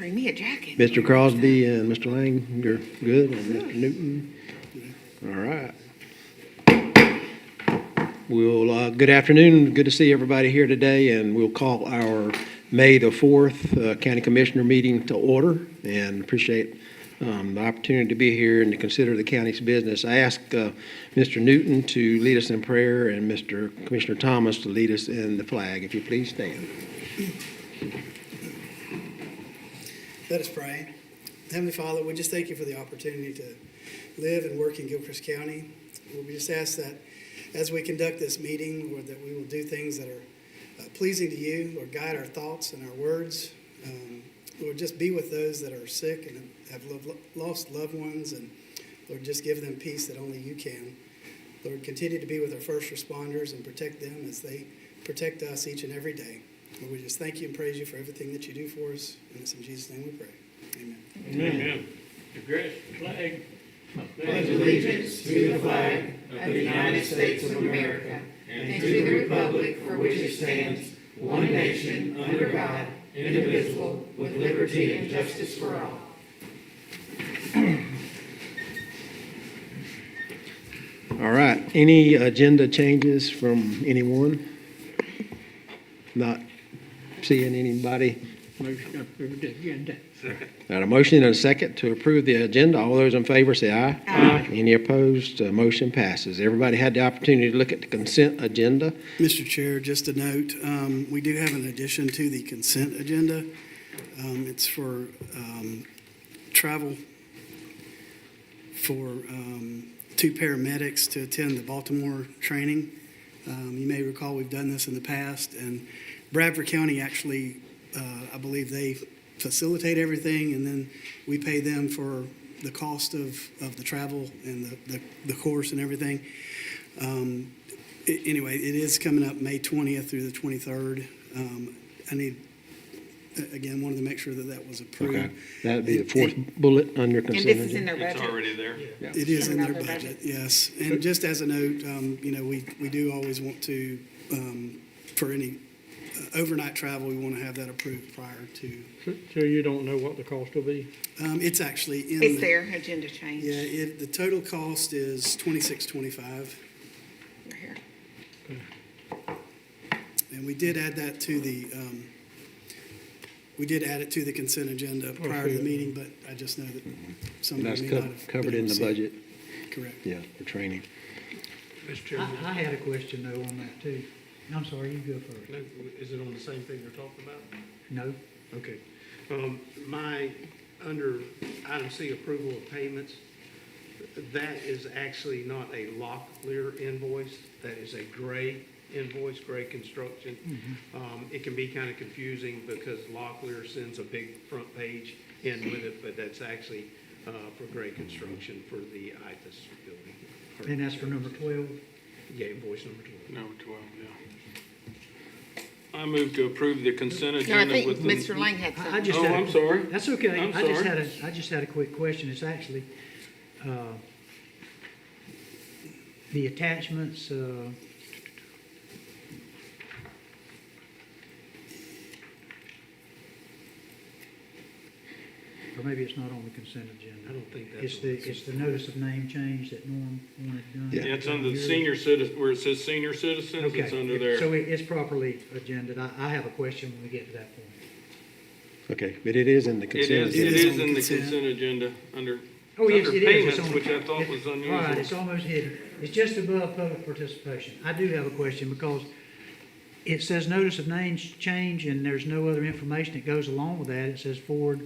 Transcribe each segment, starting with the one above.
Bring me a jacket. Mr. Crosby and Mr. Lang, you're good, and Mr. Newton? All right. Good afternoon. Good to see everybody here today, and we'll call our May the 4th County Commissioner meeting to order, and appreciate the opportunity to be here and to consider the county's business. I ask Mr. Newton to lead us in prayer and Mr. Commissioner Thomas to lead us in the flag. If you please stand. Let us pray. Heavenly Father, we just thank you for the opportunity to live and work in Gilchrist County. We just ask that as we conduct this meeting, Lord, that we will do things that are pleasing to you, Lord, guide our thoughts and our words. Lord, just be with those that are sick and have lost loved ones, and Lord, just give them peace that only you can. Lord, continue to be with our first responders and protect them as they protect us each and every day. Lord, we just thank you and praise you for everything that you do for us, and it's in Jesus' name we pray. Amen. Amen. The great flag. Pledge allegiance to the flag of the United States of America and to the republic for which it stands, one nation, under God, indivisible, with liberty and justice for all. All right. Any agenda changes from anyone? Not seeing anybody? Motion approved the agenda. Got a motion and a second to approve the agenda. All those in favor say aye. Aye. Any opposed? Motion passes. Everybody had the opportunity to look at the consent agenda. Mr. Chair, just a note, we do have an addition to the consent agenda. It's for travel for two paramedics to attend the Baltimore training. You may recall we've done this in the past, and Bradford County actually, I believe they facilitate everything, and then we pay them for the cost of the travel and the course and everything. Anyway, it is coming up May 20th through the 23rd. Wanted to make sure that was approved. Okay. That would be the fourth bullet under And consent this is in agenda. their It's budget. already there. It is in their Another budget, yes. And just as a note, we do always want to, for any overnight travel, we want to have that approved prior to. So you don't know what the cost will be? It's actually in. It's their agenda change. Yeah, the total cost is $26.25. You're here. And we did add that to the, consent agenda prior to the meeting, but I just know that some of That's you may not have. covered been in the able to see it. budget, Correct. yeah, for training. Mr. Chairman, I had a question though on that too. I'm sorry, you go first. is it on the same thing you're talking about? No? Okay. Under item C, approval of payments, that is actually not a Locklear invoice. That is a gray invoice, gray construction. It can be kind of confusing because Locklear sends a big front page in with it, but that's actually for gray construction for the ITIS building. And that's for number 12? Yeah, invoice number 12. Number 12, yeah. I move to approve the consent No, I agenda think with the... Mr. Lang had I something. just Oh, had a- I'm sorry. That's okay. I'm I just had a quick question. It's actually, the attachments, or maybe it's not on the consent agenda. I don't think that's It's the notice of name change that Norm wanted done. Yeah. Yeah, it's under the senior citizen, where it says senior citizens, Okay. it's under there. So it's properly agended. I have a question when we get to that point. Okay, but it is in the It consent is, agenda. It is in on the consent. consent agenda, under Oh, yes, under it is. It's payments, on- which I thought was All right, unusual. it's almost hidden. It's just above public participation. I do have a question because it says notice of name change and there's no other information that goes along with that. It says Ford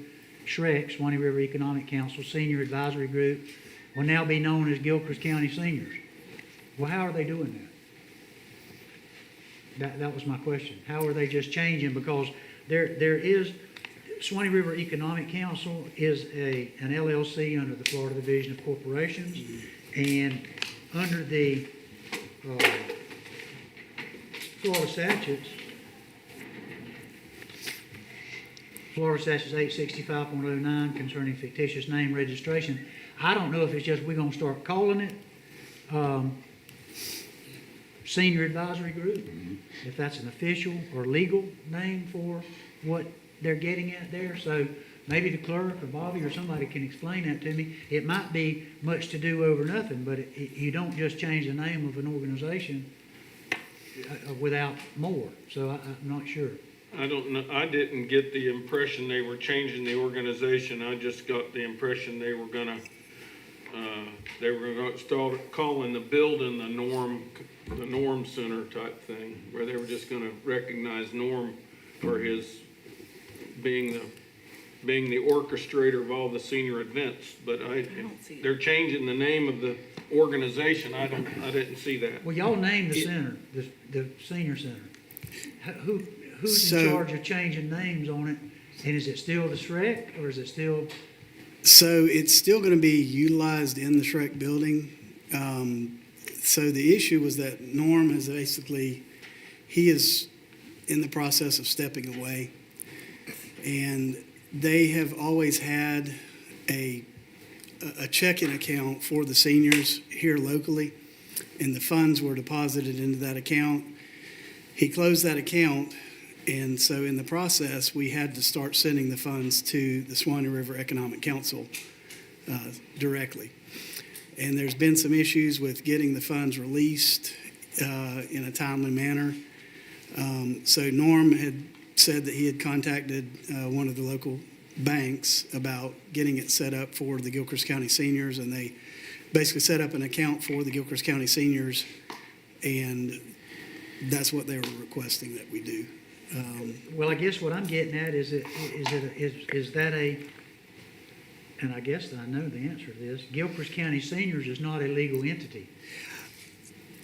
Schreck, Swanee River Economic Council Senior Advisory Group will now be known as Gilchrist County Seniors. Well, how are they doing that? That was my question. How are they just changing? Because there is, Swanee River Economic Council is an LLC under the Florida Division of Corporations, and under the Florida statutes, Florida Statutes 865.09 concerning fictitious name registration. I don't know if it's just we're going to start calling it Senior Advisory Group, if that's an official or legal name for what they're getting at there. So maybe the clerk or Bobby or somebody can explain that to me. It might be much to do over nothing, but you don't just change the name of an organization without more, so I'm not sure. I don't know, I didn't get the impression they were changing the organization. I just got the impression they were gonna start calling the building the Norm Center type thing, where they were just gonna recognize Norm for his being the orchestrator of all the senior events. But they're changing the name of the organization. I didn't see that. Well, y'all named the center, the senior center. Who's in So- charge of changing names on it? And is it still the Shrek, or is it still, So it's still going to be utilized in the Shrek building. So the issue was that Norm has he is in the process of stepping away. And they have always had a checking account for the seniors here locally, and the funds were deposited into that account. He closed that account, and so in the process, we had to start sending the funds to the Swanee River Economic Council directly. And there's been some issues with getting the funds released in a timely manner. So Norm had said that he had contacted one of the local banks about getting it set up for the Gilchrist County seniors, and they basically set up an account for the Gilchrist County seniors, and that's what they were requesting that we do. well, I guess what I'm getting at is that and I guess I know the answer to this, Gilchrist County Seniors is not a legal entity.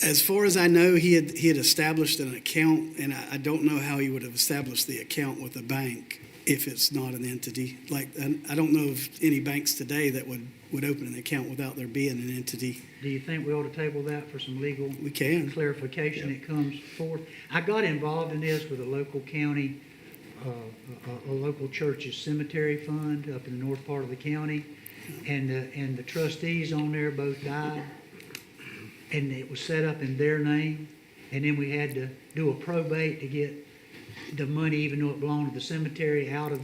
As far as I know, he had established an account, and I don't know how he would have established the account with a bank if it's not an entity. Like, I don't know of any banks today that would open an account without there being an entity. Do you think we ought to table that for some legal We can. clarification that comes forth? I got involved in this with a local county, a local church's cemetery fund up in the north part of the county, and the trustees on there both died, and it was set up in their name, and then we had to do a probate to get the money, even though it belonged to the cemetery, out of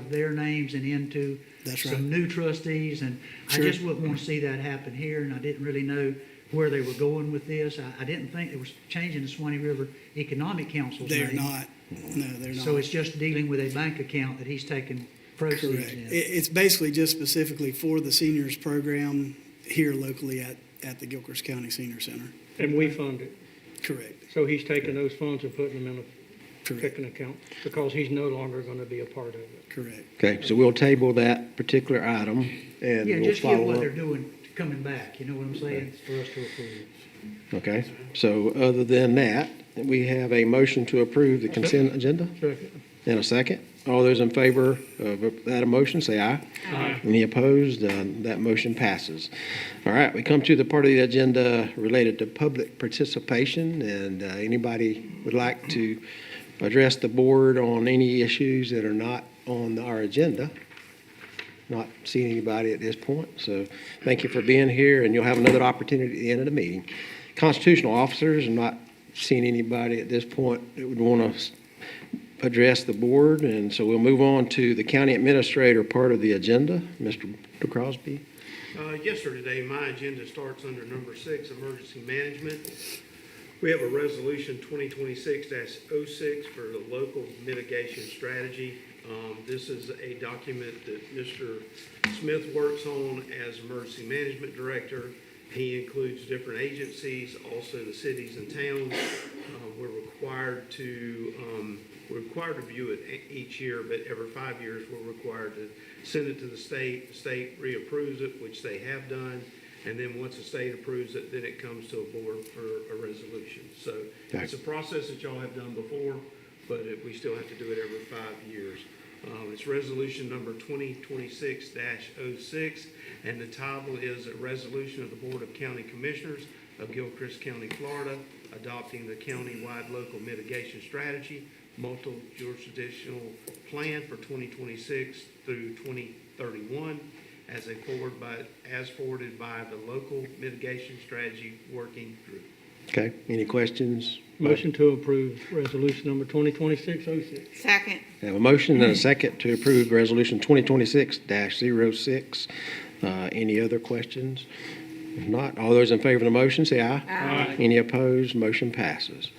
their names and into That's some right. new trustees, and Sure. I just wouldn't want to see that happen here, and I didn't really know where they were going with this. I didn't think they were changing the Swanee River Economic Council's name. They're not. No, they're not. So it's just dealing with a bank account that he's taking proceeds Correct. in. It's basically just specifically for the seniors program here locally at the Gilchrist County Senior Center. And we fund it. Correct. So he's taking those funds and putting them in a Correct. checking account because he's no longer going to be a part of it. Correct. Okay, so we'll table that particular item, and Yeah, we'll just get follow what up. they're doing, coming back, you know what I'm saying, for us to approve. Okay, so other than that, we have a motion to approve the consent agenda, Second. and a second. All those in favor of that motion, say aye. Aye. Any opposed? That motion passes. All right, we come to the part of the agenda related to public participation, and anybody would like to address the board on any issues that are not on our agenda. Not seeing anybody at this point, so thank you for being here, and you'll have another opportunity at the end of the meeting. Constitutional officers, I'm not seeing anybody at this point that would want to address the board, and so we'll move on to the county administrator part of the agenda. Mr. Crosby? Yes, sir. Today, my agenda starts under number 6, emergency management. We have a resolution 2026-06 for the local mitigation strategy. This is a document that Mr. Smith works on as emergency management director. He includes different agencies, also the cities and towns. We're required to review it each year, but every 5 years we're required to send it to the state. The state reapproves it, which they have done, and then once the state approves it, then it comes to a board for a resolution. So Okay. it's a process that y'all have done before, but we still have to do it every 5 years. It's resolution number 2026-06, and the title is a resolution of the Board of County Commissioners of Gilchrist County, Florida, adopting the county-wide local mitigation strategy, multi-jurisdictional plan for 2026 through 2031, as forwarded by the local mitigation strategy working group. Okay, any questions? Motion to approve resolution number 2026-06. Second. I have a motion and a second to approve Resolution 2026-06. Any other questions? If not, all those in favor of the motion, say aye. Aye. Any opposed? Motion passes.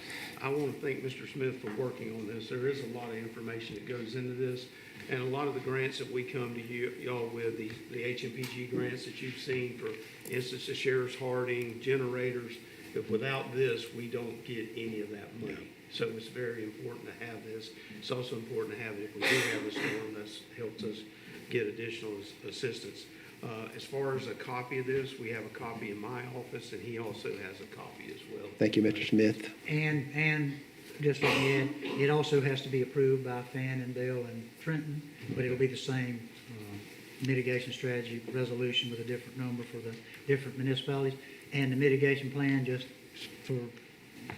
I want to thank Mr. Smith for working on this. There is a lot of information that goes into this, and a lot of the grants that we come to y'all with, the HMPG grants that you've seen, for instance, the Sheriff's Harding, generators, if without this, we don't get any of that money. So it's very important to have this. It's also important to have it if we do have a storm that helps us get additional assistance. As far as a copy of this, we have a copy in my office, and he also has a copy as well. Thank you, Mr. Smith. And just let me add, it also has to be approved by Fannondale and Trenton, but it'll be the same mitigation strategy resolution with a different number for the different municipalities. And the mitigation plan, just for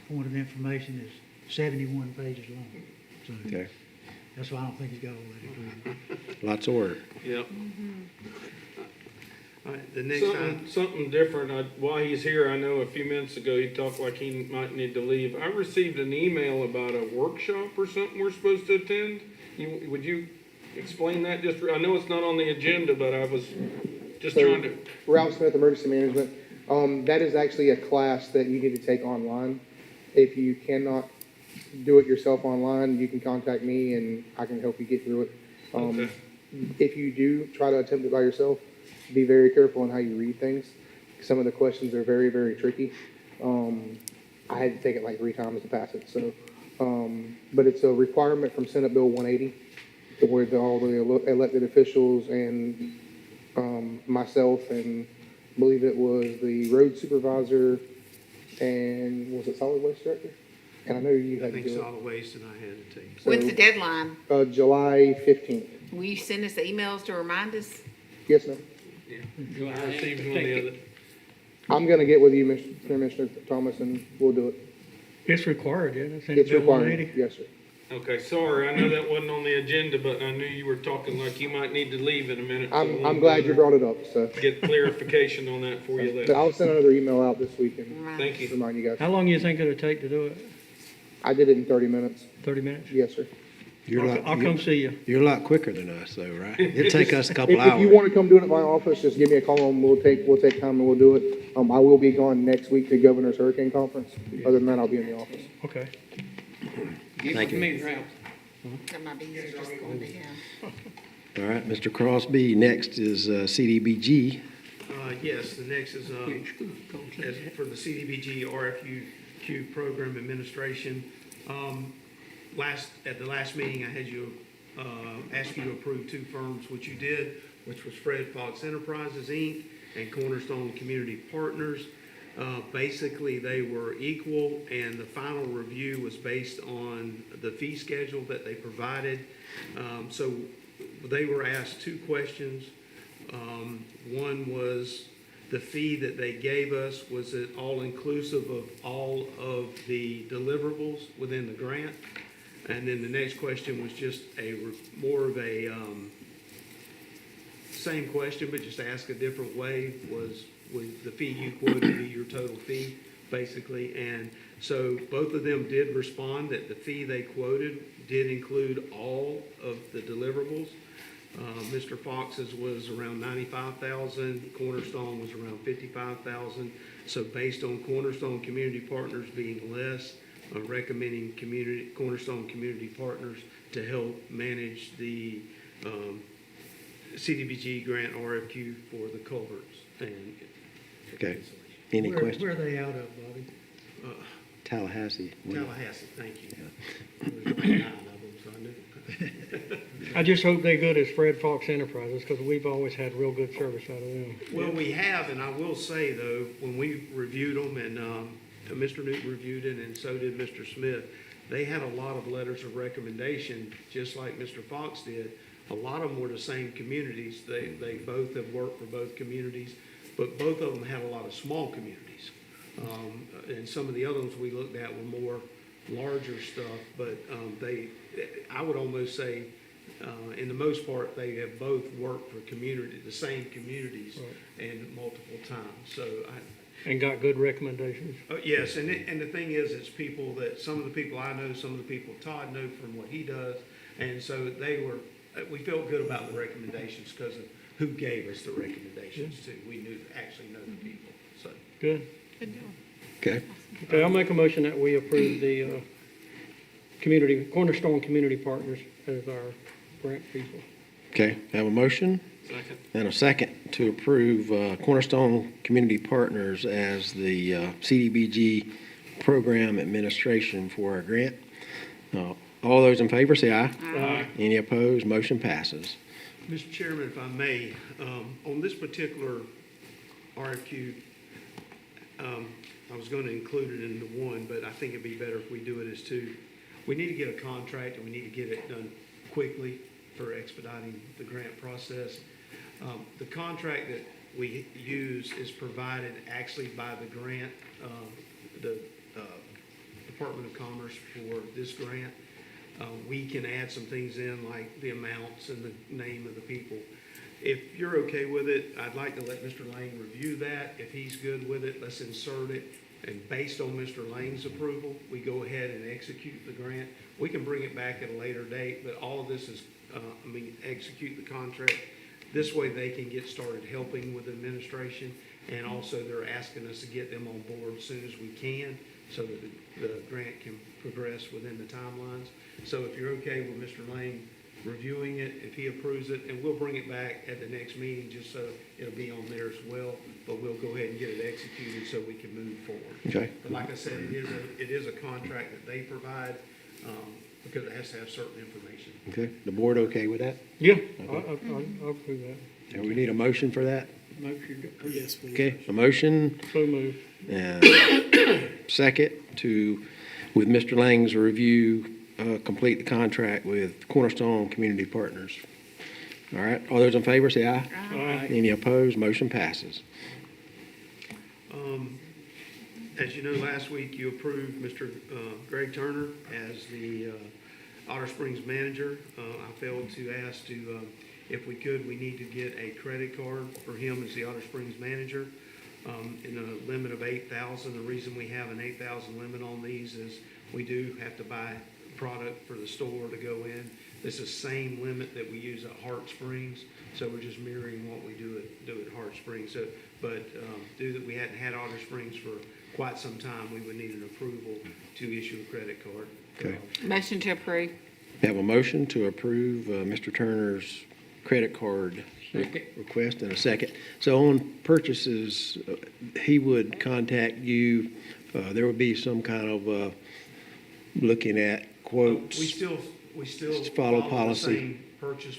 point of information, is 71 pages long. So Okay, that's why I don't think he's got all that approved. lots of work. Yep. All right, the next time. Something different. While he's here, I know a few minutes ago he talked like he might need to leave. I received an email about a workshop or something we're supposed to attend. Would you explain that? I know it's not on the agenda, but I was just trying to. Ralph Smith, Emergency Management. That is actually a class that you need to take online. If you cannot do it yourself online, you can contact me and I can help you get through it. Okay. If you do try to attempt it by yourself, be very careful on how you read things. Some of the questions are very, very tricky. I had to take it like 3 times to pass it. So, but it's a requirement from Senate Bill 180, to where all the elected officials and myself, and I believe it was the road supervisor and was it solid waste director? And I know you I had to think do solid waste and I had to take. When's the deadline? it. July 15th. Will you send us the emails to remind us? Yes, ma'am. I received one the other. I'm going to get with you, Mr. Commissioner Thomas, and we'll do it. It's required, isn't it? Senate It's Bill required. 180? Yes, sir. Okay, sorry. I know that wasn't on the agenda, but I knew you were talking like you might need to leave in a minute. so I'm glad you brought it up. So, Get clarification on that for you but later. I'll send another email out this week and Right. Thank you. remind you guys. How long do you think it'll take to do it? I did it in 30 minutes. 30 minutes? Yes, sir. I'll come see you. You're a lot quicker than us, though, right? It'll take us a couple If hours. you want to come do it at my office, just give me a call and we'll take time and we'll do it. I will be gone next week to Governor's Hurricane Conference. Other than that, I'll be in the office. Okay. Thank you. That might be easier just going to him. All right, Mr. Crosby, next is CDBG. Yes, the next is, as for the CDBG RFQ program administration. At the last meeting, I had you, ask you to approve 2 firms, which you did, which was Fred Fox Enterprises, Inc. and Cornerstone Community Partners. Basically, they were equal, and the final review was based on the fee schedule that they provided. So they were asked 2 questions. One was the fee that they gave us, was it all-inclusive of all of the deliverables within the grant? And then the next question was just more of a same question, but just ask a different way, was the fee you quoted be your total fee, basically? And so both of them did respond that the fee they quoted did include all of the deliverables. Mr. Fox's was around $95,000, Cornerstone was around $55,000. So based on Cornerstone Community Partners being less, recommending Cornerstone Community Partners to help manage the CDBG grant RFQ for the culverts and. Okay. Any questions? Where are they out of, Bobby? Tallahassee. Tallahassee, thank you. There was like 9 of them, so I knew. I just hope they're good as Fred Fox Enterprises, because we've always had real good service out of them. Well, we have, and I will say, though, when we reviewed them, and Mr. Newton reviewed it, and so did Mr. Smith, they had a lot of letters of recommendation, just like Mr. Fox did. A lot of them were the same communities. They both have worked for both communities, but both of them had a lot of small communities. And some of the other ones we looked at were more larger stuff, but I would almost say, in the most part, they have both worked for the same communities, Right. and multiple times. So And got good recommendations. Yes, and the thing is, it's people that, some of the people I know, some of the people Todd know from what he does, and so we felt good about the recommendations because of who gave us the recommendations too. We actually know the people, so. Good. Okay, Okay, I'll make a motion that we approve the Cornerstone Community Partners as our grant people. okay, have a motion Second. and a second to approve Cornerstone Community Partners as the CDBG program administration for our grant. All those in favor, say aye. Aye. Any opposed? Motion passes. Mr. Chairman, if I may, on this particular RFQ, I was going to include it into one, but I think it'd be better if we do it as two. We need to get a contract, and we need to get it done quickly for expediting the grant process. The contract that we use is provided actually by the grant, the Department of Commerce for this grant. We can add some things in, like the amounts and the name of the people. If you're okay with it, I'd like to let Mr. Lane review that. If he's good with it, let's insert it. And based on Mr. Lane's approval, we go ahead and execute the grant. We can bring it back at a later date, but all of this is, execute the contract. This way they can get started helping with administration, and also they're asking us to get them on board as soon as we can so that the grant can progress within the timelines. So if you're okay with Mr. Lane reviewing it, if he approves it, and we'll bring it back at the next meeting just so it'll be on there as well, but we'll go ahead and get it executed so we can move forward. Okay. But like I said, it is a contract that they provide, because it has to have certain information. Okay, the board okay with that? Yeah, I'll approve that. And we need a motion for that? Yes, please. Okay, a motion So moved. and second to, with Mr. Lang's review, complete the contract with Cornerstone Community Partners. All right, all those in favor, say aye. Aye. Any opposed? Motion passes. As you know, last week you approved Mr. Greg Turner as the Otter Springs manager. I failed to ask if we could, we need to get a credit card for him as the Otter Springs manager in a limit of 8,000. The reason we have an 8,000 limit on these is we do have to buy product for the store to go in. This is the same limit that we use at Hart Springs, so we're just mirroring what we do at Hart Springs. So, but due that we hadn't had Otter Springs for quite some time, we would need an approval to issue a credit card. Okay. Motion to approve. We have a motion to approve Mr. Turner's credit card request and a second. So on purchases, he would contact you. There would be some kind of looking at quotes. We still Follow follow policy. the same purchase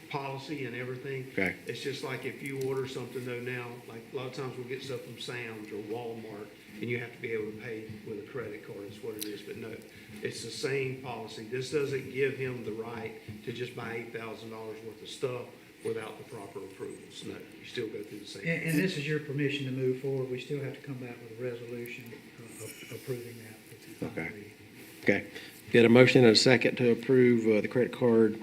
policy and everything. Okay. It's just like if you order something though now, like a lot of times we'll get stuff from Sam's or Walmart, and you have to be able to pay with a credit card, is what it is. But no, it's the same policy. This doesn't give him the right to just buy $8,000 worth of stuff without the proper approvals. No, you still go through the same. And this is your permission to move forward. We still have to come back with a resolution approving that. Okay. Okay. Get a motion and a second to approve the credit card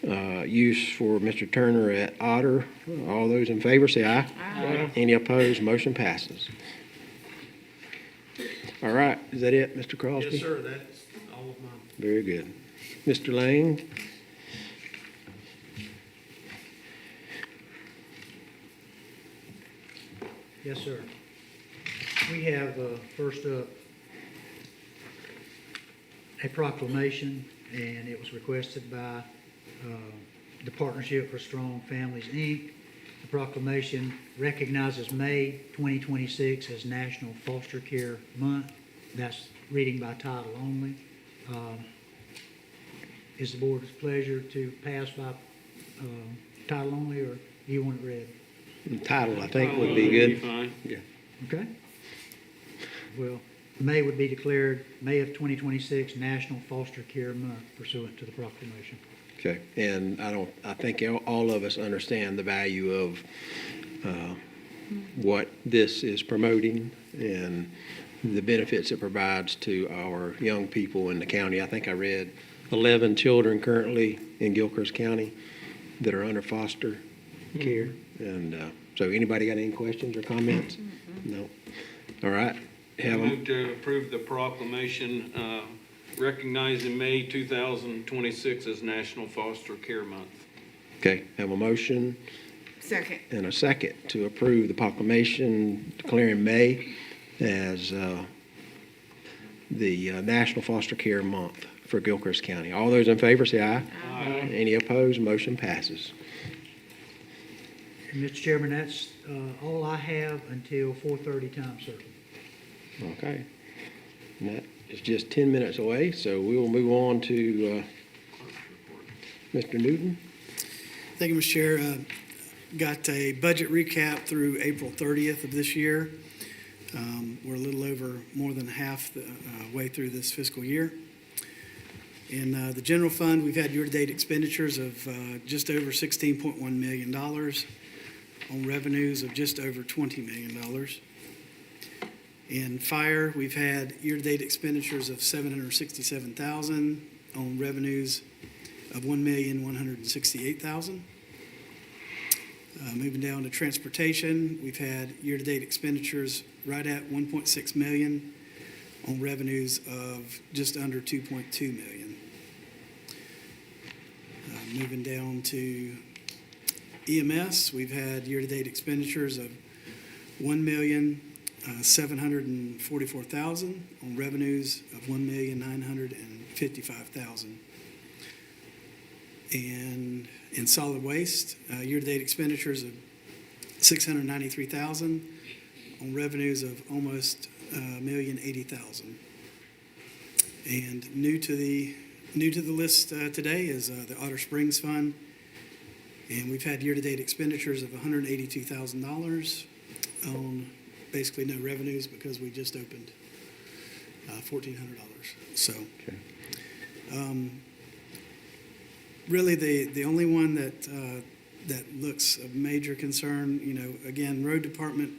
use for Mr. Turner at Otter. All those in favor, say aye. Aye. Any opposed? Motion passes. All right, is that it, Mr. Crosby? Yes, sir, that's all of mine. Very good. Mr. Lang? Yes, sir. We have, first up, a proclamation, and it was requested by the Partnership for Strong Families, Inc. The proclamation recognizes May 2026 as National Foster Care Month. That's reading by title only. Is the board's pleasure to pass by title only, or do you want it read? The title, I think, would be good. Fine. Yeah. Okay. Well, May would be declared May of 2026 National Foster Care Month pursuant to the proclamation. Okay, and I think all of us understand the value of what this is promoting and the benefits it provides to our young people in the county. I think I read 11 children currently in Gilchrist County that are under foster care, and So anybody got any questions or comments? No. All right. Have Move them. to approve the proclamation recognizing May 2026 as National Foster Care Month. Okay, have a motion Second. and a second to approve the proclamation declaring May as the National Foster Care Month for Gilchrist County. All those in favor say aye. Aye. Any opposed? Motion passes. And Mr. Chairman, that's all I have until 4:30 time certain. Okay. And that is just 10 minutes away, so we will move on to Mr. Newton. Thank you, Mr. Chair. Got a budget recap through April 30th of this year. We're a little over more than half the way through this fiscal year. In the general fund, we've had year-to-date expenditures of just over $16.1 million on revenues of just over $20 million. In fire, we've had year-to-date expenditures of $767,000 on revenues of $1,168,000. Moving down to transportation, we've had year-to-date expenditures right at $1.6 million on revenues of just under $2.2 million. Moving down to EMS, we've had year-to-date expenditures of $1,744,000 on revenues of $1,955,000. And in solid waste, year-to-date expenditures of $693,000 on revenues of almost $1,080,000. And new to the list today is the Otter Springs Fund, and we've had year-to-date expenditures of $182,000 on basically no revenues because we just opened $1,400. So. Okay. Really, the only one that looks a major concern, again, road department,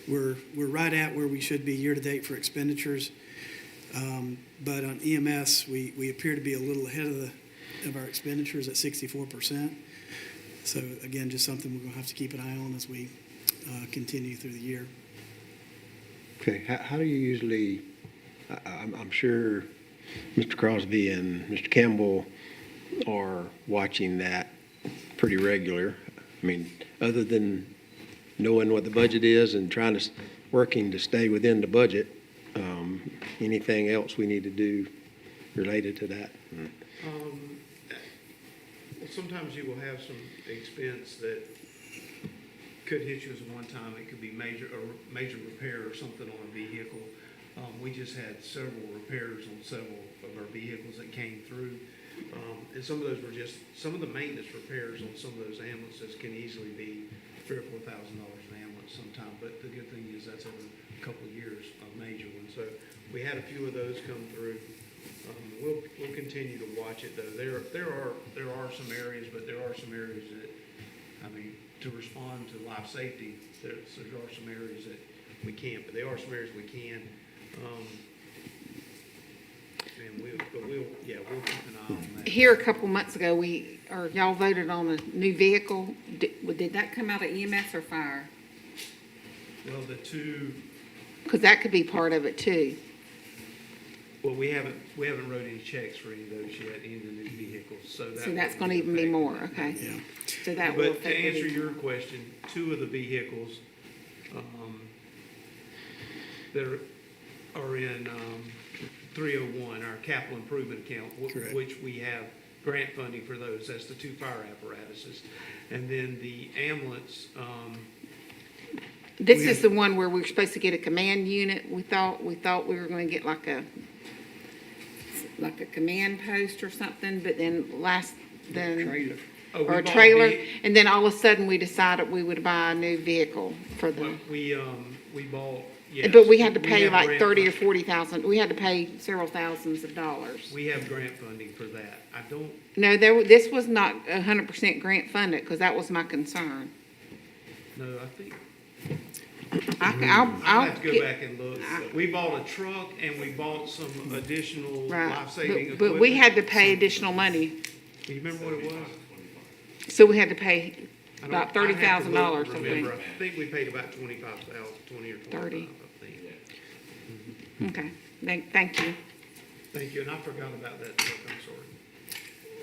we're right at where we should be year to date for expenditures. But on EMS, we appear to be a little ahead of our expenditures at 64%. So again, just something we're going to have to keep an eye on as we continue through the year. Okay, how do you usually, I'm sure Mr. Crosby and Mr. Campbell are watching that pretty regular. I mean, other than knowing what the budget is and working to stay within the budget, anything else we need to do related to that? Well, sometimes you will have some expense that could hit you as a one-time. It could be major repair or something on a vehicle. We just had several repairs on several of our vehicles that came through. And some of those were some of the maintenance repairs on some of those ambulances can easily be $3,000 or $4,000 an ambulance sometime. But the good thing is that's every couple of years, a major one. So we had a few of those come through. We'll continue to watch it though. There are some areas, but there are some areas that, to respond to life safety, there are some areas that we can't, but there are some areas we can. And we'll keep an eye on that. Here a couple months ago, y'all voted on a new vehicle. Did that come out of EMS or fire? Well, the two, Because that could be part of it too. well, we haven't wrote any checks for any of those yet, any of the new vehicles, so that. So that's will going to even be affect more, that. okay? Yeah. So that will But to affect the answer vehicle. your question, two of the vehicles that are in 301, our capital improvement account, Correct. which we have grant funding for those. That's the two fire apparatuses. And then the ambulance, This is the one where we're supposed to get a command unit. We thought we were going to get like a command post or something, but then oh, or we a bought trailer, and then all of a sudden we decided we would buy a new vehicle for them. we bought, yes. But we had to pay have like grant 30 or fund- 40,000. We had to pay several thousands of dollars. We have grant funding for that. I don't, No, this was not 100% grant funded because that was my concern. know. I think, I'll I'll have to go get- back and look. We bought a truck and we bought some additional Right, life-saving equipment. but we had to pay additional money, Do you remember what it was? so we had to pay I don't- About I'd have to look $30,000, and I remember. think. I think we paid about 25,000, 20 or 25, 30. I think. Okay, thank you. Thank you, and I forgot about that, Chuck, I'm sorry.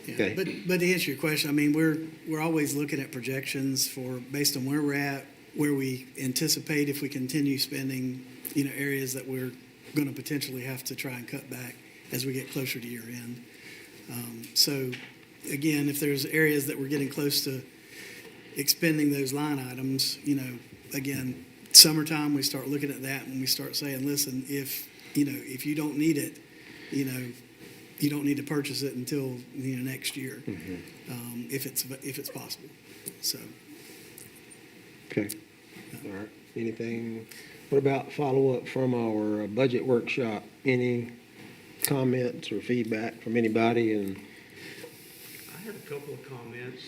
Yeah, Okay. But to answer your question, I mean, we're always looking at projections for, based on where we're at, where we anticipate if we continue spending, areas that we're going to potentially have to try and cut back as we get closer to year end. So again, if there's areas that we're getting close to expending those line items, again, summertime, we start looking at that and we start saying, listen, if you don't need it, you don't need to purchase it until, next year, if it's possible. So, Okay. All right. Anything, what about follow-up from our budget workshop? Any comments or feedback from anybody? And I had a couple of comments.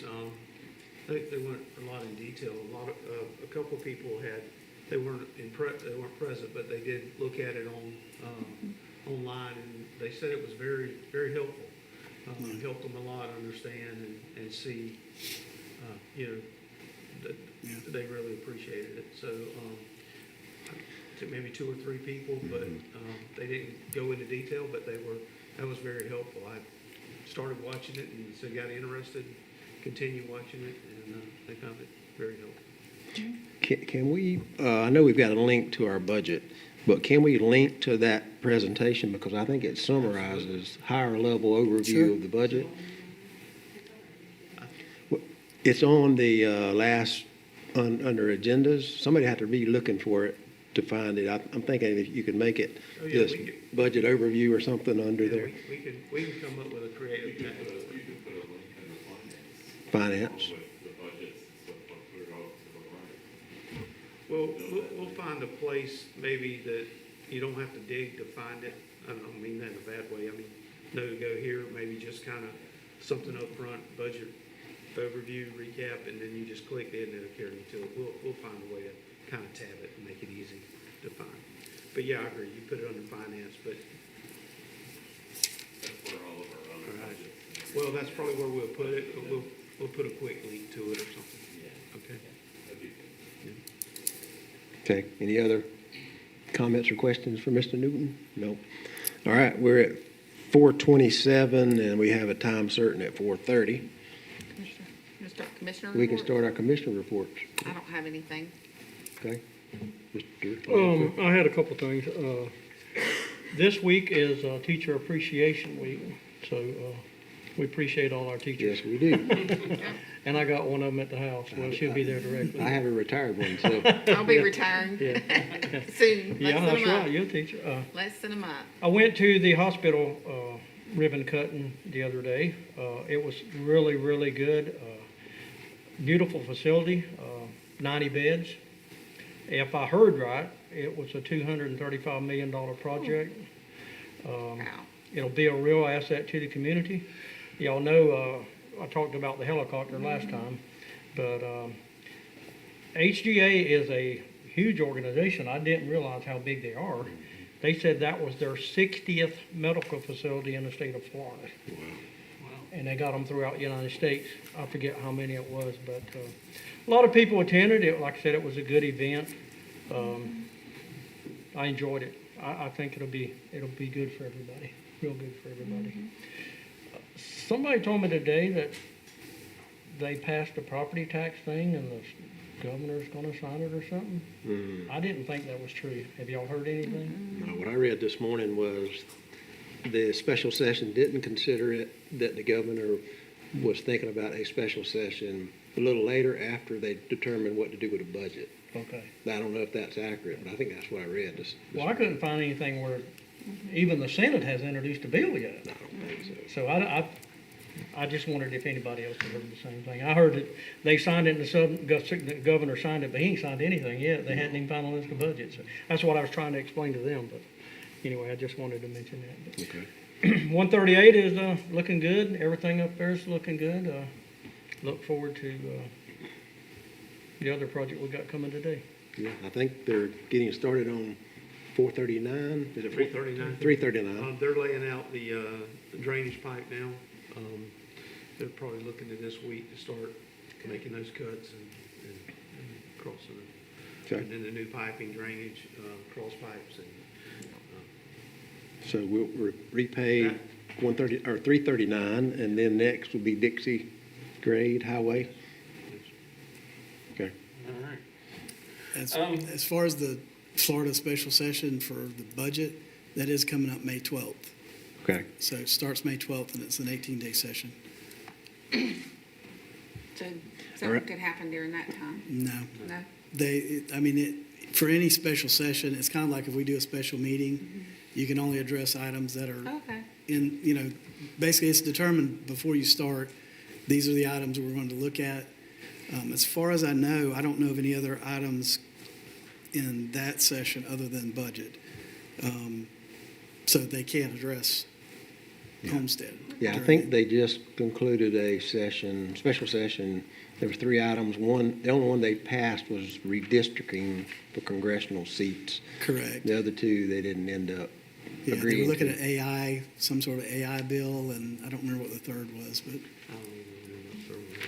They weren't a lot in detail. A couple of people they weren't present, but they did look at it online, and they said it was very, very helpful. Helped them a lot understand and see, that they really appreciated it. So, to maybe 2 or 3 people, but they didn't go into detail, but that was very helpful. I started watching it and so got interested, continued watching it, and they found it very helpful. can we, I know we've got a link to our budget, but can we link to that presentation? Because I think it summarizes higher level overview Sure. of the budget. It's on the last, under agendas. Somebody had to be looking for it to find it. I'm thinking if you could make it Oh, yeah, just we could. budget overview or something under Yeah, there. we can come up with a creative method. You could put a link under finance. Finance. With the budgets, so put it all to the right. Well, we'll find a place maybe that you don't have to dig to find it. I don't mean that in a bad way. I mean, no, go here, maybe just kind of something up front, budget overview, recap, and then you just click it and it'll carry you to it. We'll find a way to kind of tab it and make it easy to find. But yeah, I agree. You put it under finance, but That's where all of our other Right. budgets. well, that's probably where we'll put it. But we'll put a quick link to it or something. Yeah, Okay. that'd be good. Okay, any other comments or questions for Mr. Newton? No. All right, we're at 4:27 and we have a time certain at 4:30. Commissioner We can report? start our commissioner reports, I don't have anything. okay? Mr. I had a couple things. This week is Teacher Appreciation Week, so we appreciate all our teachers. Yes, we do. And I got one of them at the house. Well, she'll be there directly. I have a retired one, so. I'll be retiring Yeah, soon. yeah, Let's that's send 'em right. up. You're a teacher. Let's send them up. I went to the hospital ribbon cutting the other day. It was really, really good. Beautiful facility, 90 beds. If I heard right, it was a $235 million project. Wow. It'll be a real asset to the community. Y'all know, I talked about the helicopter last time, but HGA is a huge organization. I didn't realize how big they are. They said that was their 60th medical facility in the state of Florida. And they got them throughout the United States. I forget how many it was, but a lot of people attended it. Like I said, it was a good event. I enjoyed it. I think it'll be good for everybody, real good for everybody. Somebody told me today that they passed the property tax thing and the governor's going to sign it or something. I didn't think that was true. Have y'all heard anything? No, what I read this morning was the special session didn't consider it, that the governor was thinking about a special session a little later after they determined what to do with the budget. Okay. I don't know if that's accurate, but I think that's what I read this Well, I couldn't find anything where even the Senate has introduced a bill yet. I don't think so. So I just wondered if anybody else had heard the same thing. I heard that they signed it, and the governor signed it, but he ain't signed anything yet. They hadn't even finalized the budget. So that's what I was trying to explain to them. But anyway, I just wanted to mention that. But Okay. 138 is looking good. Everything up there is looking good. Look forward to the other project we got coming today. Yeah, I think they're getting started on 439. Is it 339. 339. They're laying out the drainage pipe now. They're probably looking at this week to start making those cuts and crossing them. Okay. And then the new piping, drainage, cross pipes and, So we'll repay 130, or 339, and then next will be Dixie Grade Highway. Okay. All right. As far as the Florida special session for the budget, that is coming up May 12th. Okay. So it starts May 12th, and it's an 18-day session. So All something right. could happen during that time? No. No? For any special session, it's kind of like if we do a special meeting, you can only address items that are Okay. basically it's determined before you start, these are the items we're going to look at. As far as I know, I don't know of any other items in that session other than budget. So they can't address homestead. Yeah, I during think it. they just concluded a session, special session. There were 3 items. One, the only one they passed was redistricting for congressional seats. Correct. The other 2, they didn't end up Yeah, they agreeing were looking to. at AI, some sort of AI bill, and I don't remember what the third was, but I don't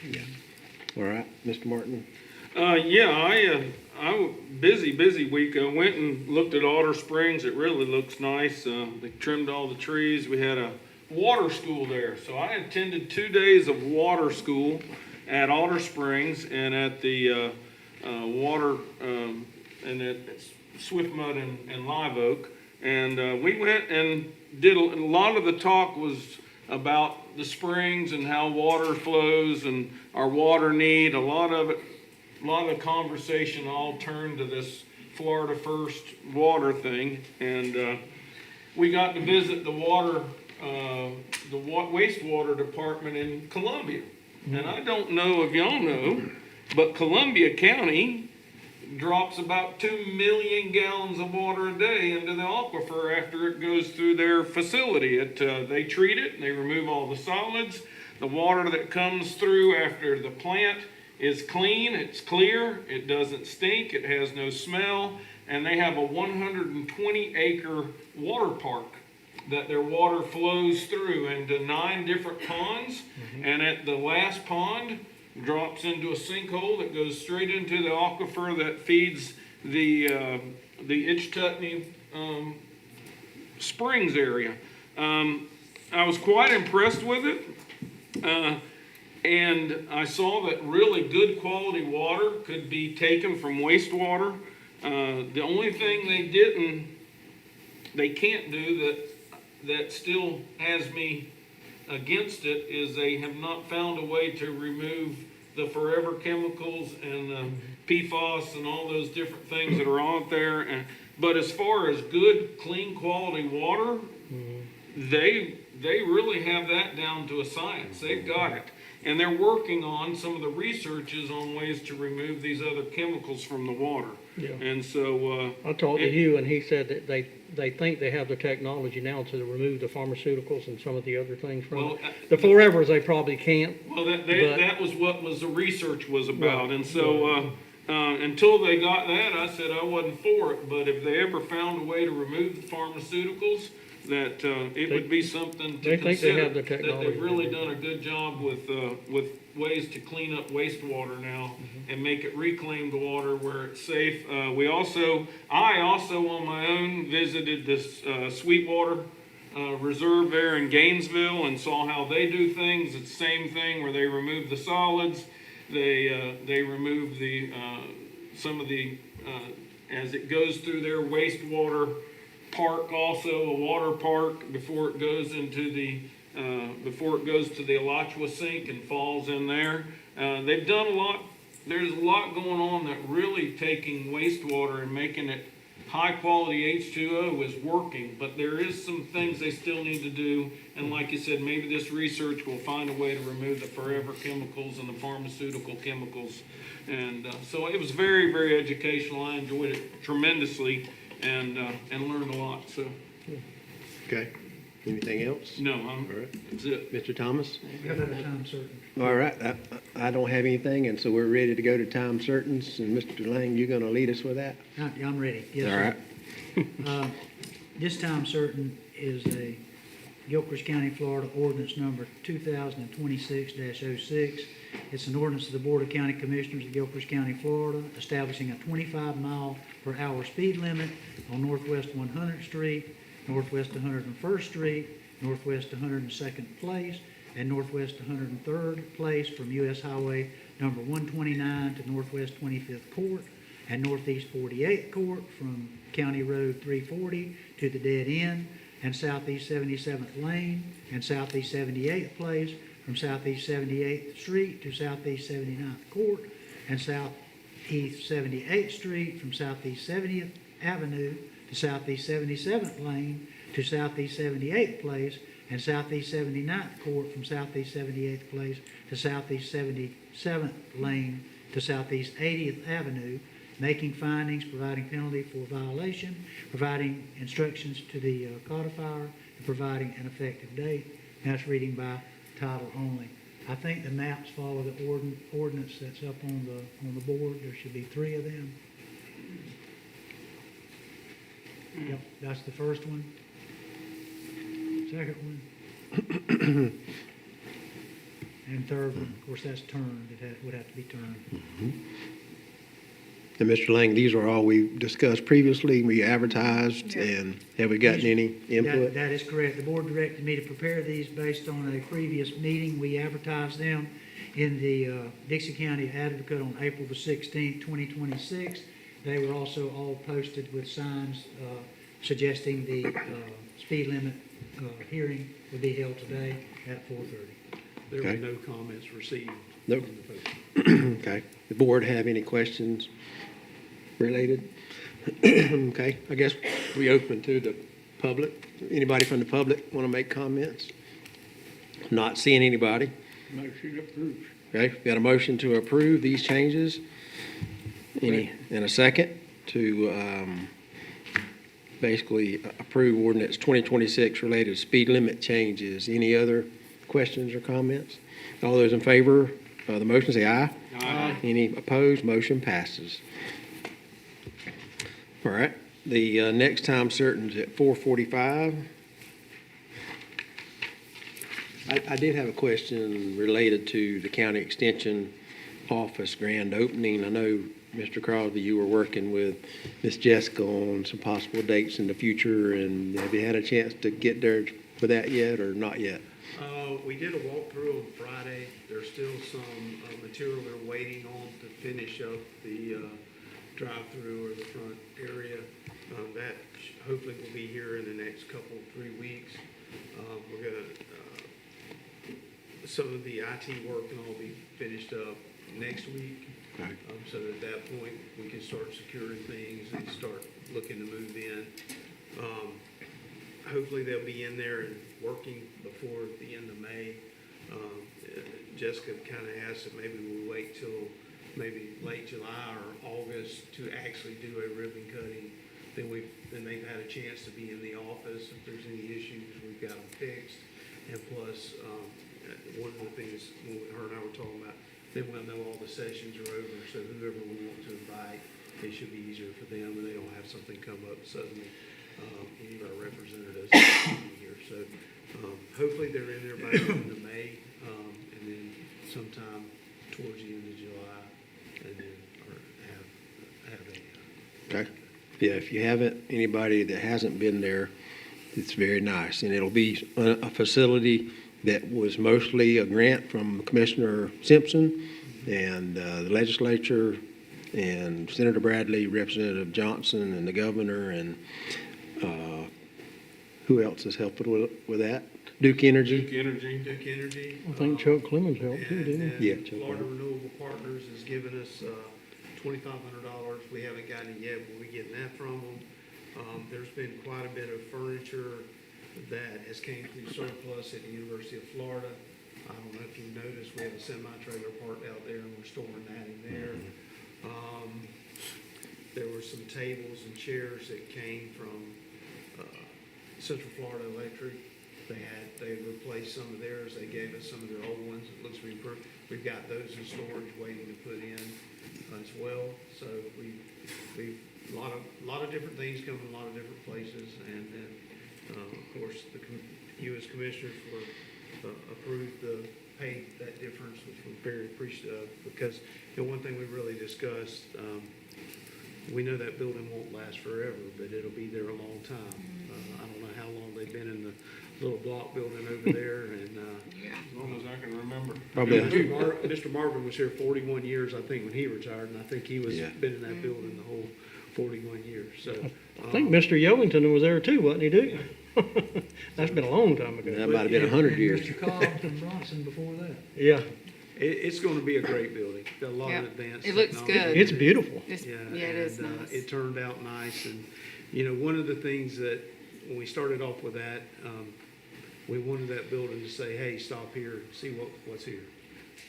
even know. All right, Mr. Martin? I busy week. I went and looked at Otter Springs. It really looks nice. They trimmed all the trees. We had a water school there. So I attended 2 days of water school at Otter Springs and at the water and at Swift Mud and Live Oak. And we went and did a lot of the talk was about the springs and how water flows and our water need. A lot of the conversation all turned to this Florida First water thing. And we got to visit the wastewater department in Columbia. And I don't know if y'all know, but Columbia County drops about 2 million gallons of water a day into the aquifer after it goes through their facility. They treat it, and they remove all the solids. The water that comes through after the plant is clean, it's clear, it doesn't stink, it has no smell, and they have a 120-acre water park that their water flows through into 9 different ponds, and at the last pond, drops into a sinkhole that goes straight into the aquifer that feeds the Itchtutney Springs area. I was quite impressed with it, and I saw that really good quality water could be taken from wastewater. The only thing they can't do that still has me against it is they have not found a way to remove the forever chemicals and PFAS and all those different things that are out there. But as far as good, clean, quality water, they really have that down to a science. They've got it. And they're working on some of the researches on ways to remove these other chemicals from the water. Yeah. And so I talked to Hugh, and he said that they think they have the technology now to remove the pharmaceuticals and some of the other things from Well, it. The forevers, they probably can't. Well, But- that was what the research was about, Right. and so until they got that, I said I wasn't for it. But if they ever found a way to remove the pharmaceuticals, that it would be something to They think they consider. have the That technology. they've really done a good job with ways to clean up wastewater now and make it reclaimed water where it's safe. I also on my own visited this Sweetwater Reserve there in Gainesville and saw how they do things. It's the same thing where they remove the solids, they remove some of the as it goes through their wastewater park, also a water park before it goes into the Alachua sink and falls in there. They've done a lot. There's a lot going on that really taking wastewater and making it high quality H2O is working, but there is some things they still need to do. And like you said, maybe this research will find a way to remove the forever chemicals and the pharmaceutical chemicals. And so it was very, very educational. I enjoyed it tremendously and learned a lot. So Okay. Anything else? no, All right. that's it. Mr. Thomas? Got that at time certain. All right. I don't have anything, and so we're ready to go to time certains. And Mr. Lang, you're going to lead us with that? I'm ready. Yes, All sir. right. This time certain is a Gilchrist County, Florida, ordinance number 2026-06. It's an ordinance of the Board of County Commissioners of Gilchrist County, Florida, establishing a 25-mile-per-hour speed limit on Northwest 100th Street, Northwest 101st Street, Northwest 102nd Place, and Northwest 103rd Place from U.S. Highway number 129 to Northwest 25th Court, and Northeast 48th Court from County Road 340 to the dead end, and Southeast 77th Lane, and Southeast 78th Place from Southeast 78th Street to Southeast 79th Court, and Southeast 78th Street from Southeast 70th Avenue to Southeast 77th Lane to Southeast 78th Place, and Southeast 79th Court from Southeast 78th Place to Southeast 77th Lane to Southeast 80th Avenue, making findings, providing penalty for violation, providing instructions to the codifier, and providing an effective date. That's reading by title only. I think the maps follow the ordinance that's up on the board. There should be 3 of them. Yep, that's the first one. Second one. And third one, of course, that's turned. It would have to be turned. And Mr. Lang, these are all we discussed previously, we advertised, and have we gotten any input? That is correct. The board directed me to prepare these based on a previous meeting. We advertised them in the Dixie County Advocate on April the 16th, 2026. They were also all posted with signs suggesting the speed limit hearing would be held today at 4:30. There Okay. were no comments received. Nope. on the post. Okay. The board have any questions related? Okay, I guess we open to the public. Anybody from the public want to make comments? Not seeing anybody. Motion approved. Okay, got a motion to approve these changes. And a second to basically approve ordinance 2026 related to speed limit changes. Any other questions or comments? All those in favor of the motion say aye. Aye. Any opposed? Motion passes. All right, the next time certain is at 4:45. I did have a question related to the county extension office grand opening. I know, Mr. Crosby, you were working with Miss Jessica on some possible dates in the future, and have you had a chance to get there for that yet, or not yet? We did a walkthrough on Friday. There's still some material they're waiting on to finish up the drive-through or the front area. That hopefully will be here in the next 3 weeks. We're gonna, some of the IT work can all be finished up next week. Okay. So at that point, we can start securing things and start looking to move in. Hopefully they'll be in there and working before the end of May. Jessica kind of asked if maybe we'll wait till maybe late July or August to actually do a ribbon cutting. Then they've had a chance to be in the office. If there's any issues, we've got them fixed. And plus, one of the things her and I were talking about, then we'll know all the sessions are over, so whoever we want to invite, it should be easier for them, and they don't have something come up suddenly. Any of our representatives will be here. So hopefully they're in there by the end of May, and then sometime towards the end of July, and then have a. Okay. Yeah, if you haven't, anybody that hasn't been there, it's very nice. And it'll be a facility that was mostly a grant from Commissioner Simpson and the legislature and Senator Bradley, Representative Johnson, and the governor, and who else has helped with that? Duke Energy? Duke Energy. Duke Energy. I think Chuck Clemens helped too, And didn't then he? Yeah, Chuck Florida Clemens. Renewable Partners has given us $2,500. We haven't gotten it yet, but we're getting that from them. There's been quite a bit of furniture that has came through surplus at the University of Florida. I don't know if you noticed, we have a semi-trailer parked out there, and we're storing that in there. There were some tables and chairs that came from Central Florida Electric. They replaced some of theirs. They gave us some of their old ones. It looks really improved. We've got those in storage waiting to put in as well. So we've a lot of different things coming from a lot of different places, and then Of course, you as commissioners approved the pay that difference, which we're very appreciative of, because, one thing we really discussed, we know that building won't last forever, but it'll be there a long time. I don't know how long they've been in the little block building over there, and, As long as I can remember. Probably, Mr. Marvin was here 41 years, I think, when he retired, and I think he was, Yeah. been in that building the whole 41 years, so. I think Mr. Yellington was there too, wasn't he, Duke? That's been a long time ago. that might have been 100 years. And Mr. Cobbs and Bronson before that. Yeah, It's gonna be a great building, got a lot Yeah. of advanced. It looks technology. good. it's beautiful. Yeah, it is and, nice. It turned out nice, and, one of the things that, when we started off with that, we wanted that building to say, hey, stop here, see what's here.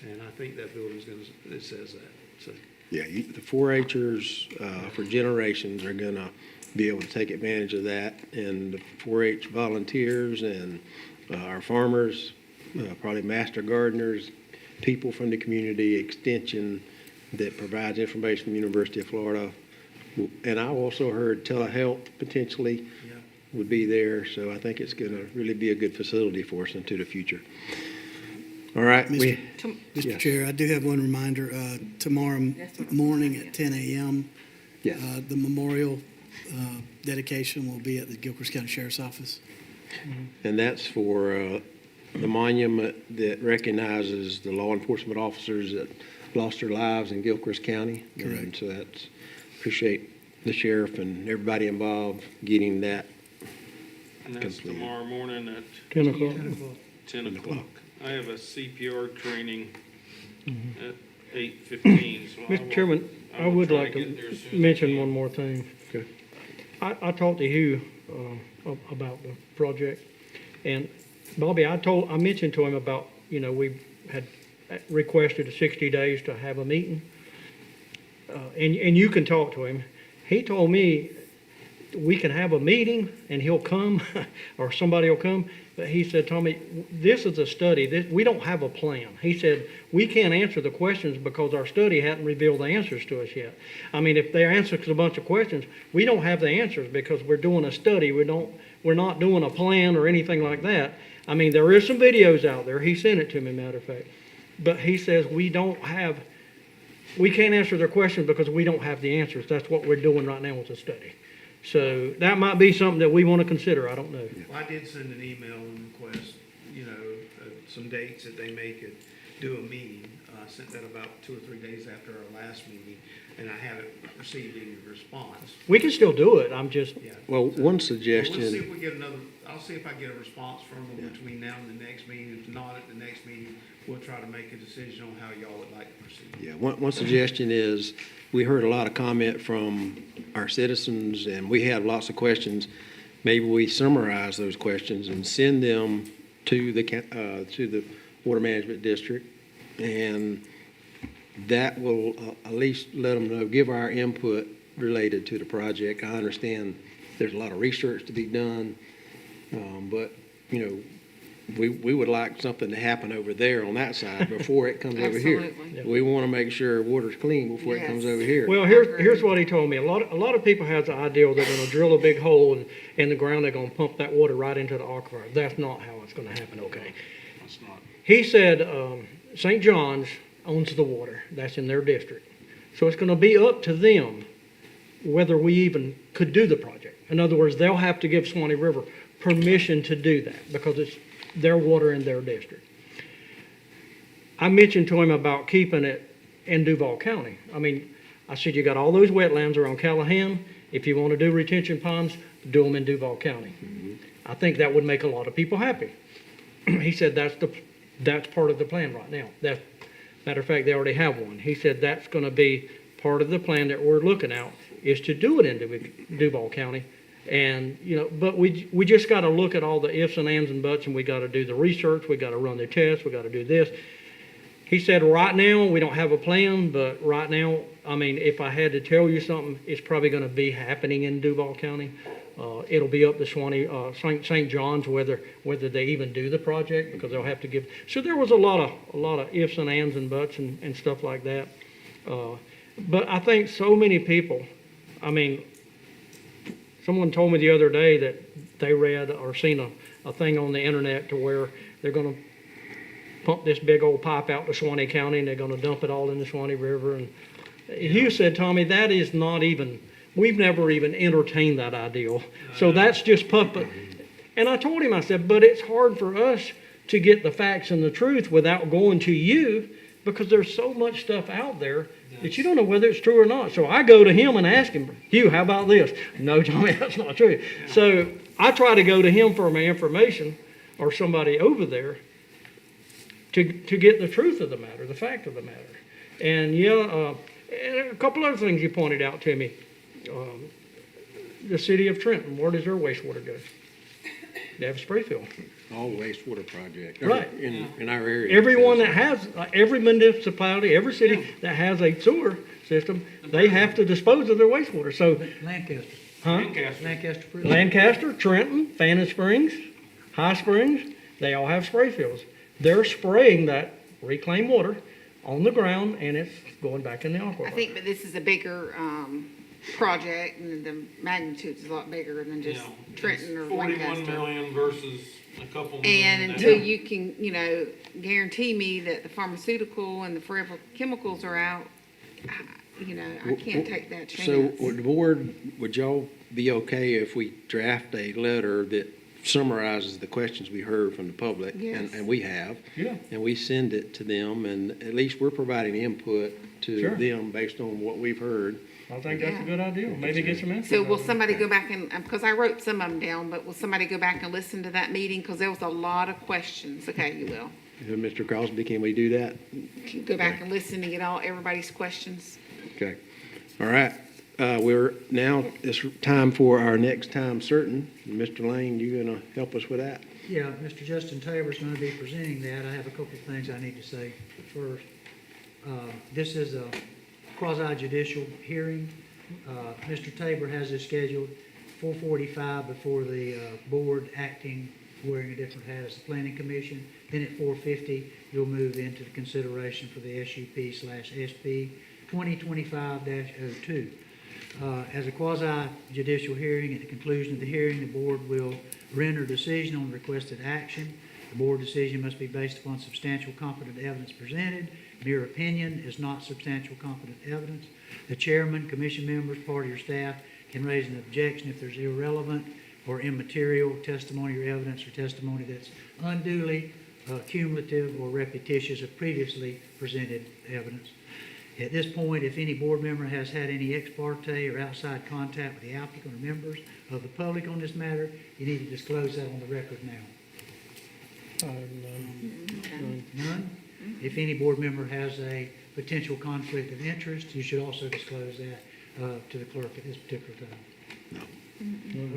And I think that building's it says that, so. Yeah, the 4-Hers for generations are going to be able to take advantage of that, and the 4-H volunteers and our farmers, probably master gardeners, people from the community, extension that provides information from the University of Florida. And I also heard telehealth potentially Yeah. would be there, so I think it's going to really be a good facility for us into the future. All right, Mr. Tom- Mr. Yes. Chair, I do have one reminder. Tomorrow morning at 10 a.m., Yes. the memorial dedication will be at the Gilchrist County Sheriff's Office. And that's for the monument that recognizes the law enforcement officers that lost their lives in Gilchrist County. Correct. And so that's, appreciate the sheriff and everybody involved getting that. And that's Completely. tomorrow morning at 10 o'clock. 10 o'clock. I have a CPR training at 8:15, so I will. Mr. Chairman, I will would try like get there as soon to as I mention can. one more thing. Okay. I talked to Hugh about the project, and Bobby, I mentioned to him about, we had requested 60 days to have a meeting, and you can talk to him. He told me we can have a meeting and he'll come, or somebody will come, but he said, Tommy, this is a study, we don't have a plan. He said, we can't answer the questions because our study hadn't revealed the answers to us yet. I mean, if they answer a bunch of questions, we don't have the answers because we're doing a study, we're not doing a plan or anything like that. I mean, there is some videos out there, he sent it to me, matter of fact, but he says we can't answer their questions because we don't have the answers. That's what we're doing right now with the study. So that might be something that we want to consider. I don't know. Well, I did send an email and request, some dates that they may could do a meeting. I sent that about 2 or 3 days after our last meeting, and I haven't received any response. We can still do it. I'm just, Yeah. Well, one Well, let's see suggestion, if we get I'll see if I get a response from them between now and the next meeting. If not at the next meeting, we'll try to make a decision on how y'all would like to proceed. yeah, one suggestion is, we heard a lot of comment from our citizens, and we have lots of questions. Maybe we summarize those questions and send them to the Water Management District, and that will at least let them know, give our input related to the project. I understand there's a lot of research to be done, but, we would like something to happen over there on that side before it comes over here. Absolutely. We want to make sure water's clean before it comes Yes. over here. well, here's what he told me. A lot of people have the idea they're going to drill a big hole in the ground. They're going to pump that water right into the aquifer. That's not how it's going to happen. Okay. It's not. He said St. John's owns the water. That's in their district. So it's going to be up to them whether we even could do the project. In other words, they'll have to give Swanee River permission to do that because it's their water in their district. I mentioned to him about keeping it in Duval County. I mean, I said, you got all those wetlands around Callahan. If you want to do retention ponds, do them in Duval County. I think that would make a lot of people happy. He said that's part of the plan right now. Matter of fact, they already have one. He said that's going to be part of the plan that we're looking at is to do it in Duval County. And, but we just got to look at all the ifs and ands and buts, and we got to do the research, we got to run the tests, we got to do this. He said, right now, we don't have a plan, but right now, I mean, if I had to tell you something, it's probably going to be happening in Duval County. It'll be up to Swanee, St. John's, whether they even do the project, because they'll have to give. So there was a lot of ifs and ands and buts and stuff like that. But I think so many people, I mean, someone told me the other day that they read or seen a thing on the internet to where they're gonna pump this big old pipe out to Suwannee County, and they're gonna dump it all in the Suwannee River. And Hugh said, Tommy, that is not even, we've never even entertained that ideal. So that's just puppet. And I told him, I said, but it's hard for us to get the facts and the truth without going to you, because there's so much stuff out there that you don't know whether it's true or not. So I go to him and ask him, Hugh, how about this? No, Tommy, that's not true. So I try to go to him for my information, or somebody over there, to get the truth of the matter, the fact of the matter. And and a couple other things you pointed out to me. The city of Trenton, where does their wastewater go? They have a spray field. All wastewater project. Right. In our area. Everyone that has, every municipality, every city that has a sewer system, they have to dispose of their wastewater. So, Lancaster, huh? Lancaster. Lancaster, Trenton, Fannin Springs, High Springs, they all have spray fields. They're spraying that reclaimed water on the ground, and it's going back in the aquifer. I think, but this is a bigger, project, and the magnitude is a lot bigger than just Trenton or 41 Lancaster. million versus a couple million. And until you can, guarantee me that the pharmaceutical and the forever chemicals are out, I can't take that So chance. would the board, would y'all be okay if we draft a letter that summarizes the questions we heard from the public? Yes. And we have. Yeah. And we send it to them, and at least we're providing input to Sure. them based on what we've heard. I think that's a Yeah. good idea. Maybe get some answers. So will out of it. somebody go back and, because I wrote some of them down, but will somebody go back and listen to that meeting? Because there was a lot of questions. Okay, you will. Mr. Crosby, can we do that? Can you go back and listen and get everybody's questions? Okay. All right. It's time for our next time certain. Mr. Lane, you gonna help us with that? Yeah, Mr. Justin Tabor's going to be presenting that. I have a couple of things I need to say first. This is a quasi-judicial hearing. Mr. Tabor has it scheduled 4:45 before the board, acting wearing a different hat as the planning commission. Then at 4:50, you'll move into the consideration for the SUP/SP 2025-02. As a quasi-judicial hearing, at the conclusion of the hearing, the board will render a decision on requested action. The board decision must be based upon substantial competent evidence presented. Mere opinion is not substantial competent evidence. The chairman, commission members, party, or staff can raise an objection if there's irrelevant or immaterial testimony or evidence, or testimony that's unduly cumulative or repetitious of previously presented evidence. At this point, if any board member has had any ex parte or outside contact with the applicant or members of the public on this matter, you need to disclose that on the record now. None? If any board member has a potential conflict of interest, you should also disclose that to the clerk at this particular time. No.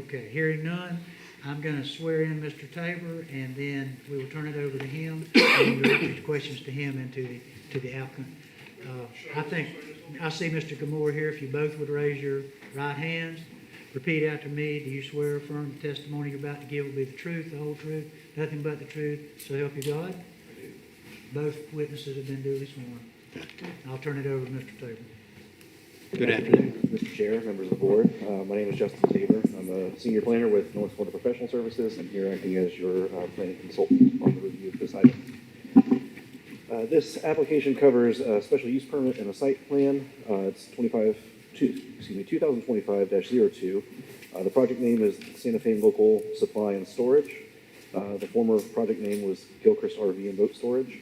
Okay, hearing none, I'm going to swear in Mr. Tabor, and then we will turn it over to him, and we'll direct questions to him and to the applicant. I see Mr. Gamore here. If you both would raise your right hands, repeat after me. Do you swear or affirm the testimony you're about to give will be the truth, the whole truth, nothing but the truth, so help you God? Both witnesses have been duly sworn. I'll turn it over to Mr. Tabor. Good afternoon. Mr. Chair, members of the board. My name is Justin Tabor. I'm a senior planner with North Florida Professional Services. I'm here acting as your planning consultant on the review of this item. This application covers a special use permit and a site plan. It's 2025-02. The project name is Santa Fe Local Supply and Storage. The former project name was Gilchrist RV and Boat Storage.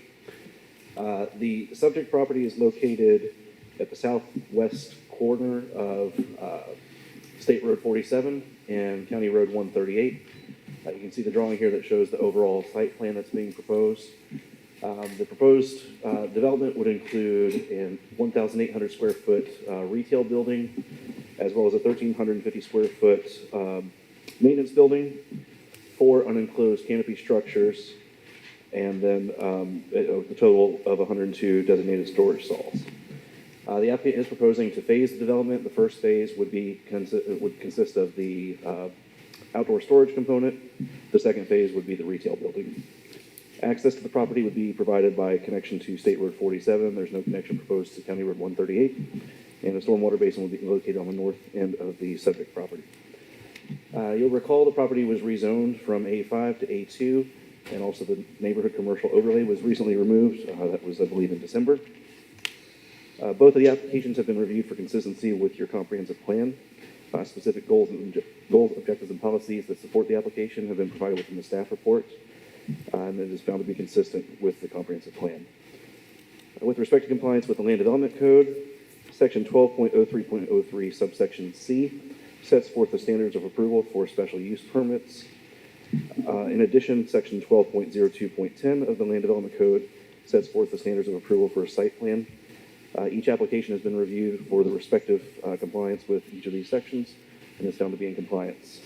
The subject property is located at the southwest corner of State Road 47 and County Road 138. You can see the drawing here that shows the overall site plan that's being proposed. The proposed development would include a 1,800 square foot retail building, as well as a 1,350 square foot maintenance building, 4 unenclosed canopy structures, and then a total of 102 designated storage stalls. The applicant is proposing to phase the development. The first phase would consist of the outdoor storage component. The second phase would be the retail building. Access to the property would be provided by connection to State Road 47. There's no connection proposed to County Road 138. And a stormwater basin would be located on the north end of the subject property. You'll recall the property was rezoned from A5 to A2, and also the neighborhood commercial overlay was recently removed. That was, I believe, in December. Both of the applications have been reviewed for consistency with your comprehensive plan. Specific goals, objectives, and policies that support the application have been provided within the staff report, and it is found to be consistent with the comprehensive plan. With respect to compliance with the Land Development Code, Section 12.03.03, subsection C, sets forth the standards of approval for special use permits. In addition, Section 12.02.10 of the Land Development Code sets forth the standards of approval for a site plan. Each application has been reviewed for the respective compliance with each of these sections and is found to be in compliance.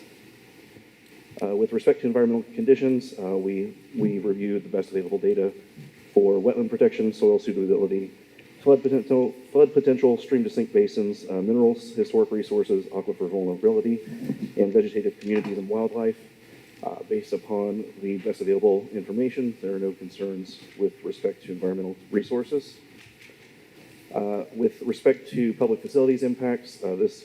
With respect to environmental conditions, we reviewed the best available data for wetland protection, soil suitability, flood potential, stream to sink basins, minerals, historic resources, aquifer vulnerability, and vegetative communities and wildlife. Based upon the best available information, there are no concerns with respect to environmental resources. With respect to public facilities impacts, this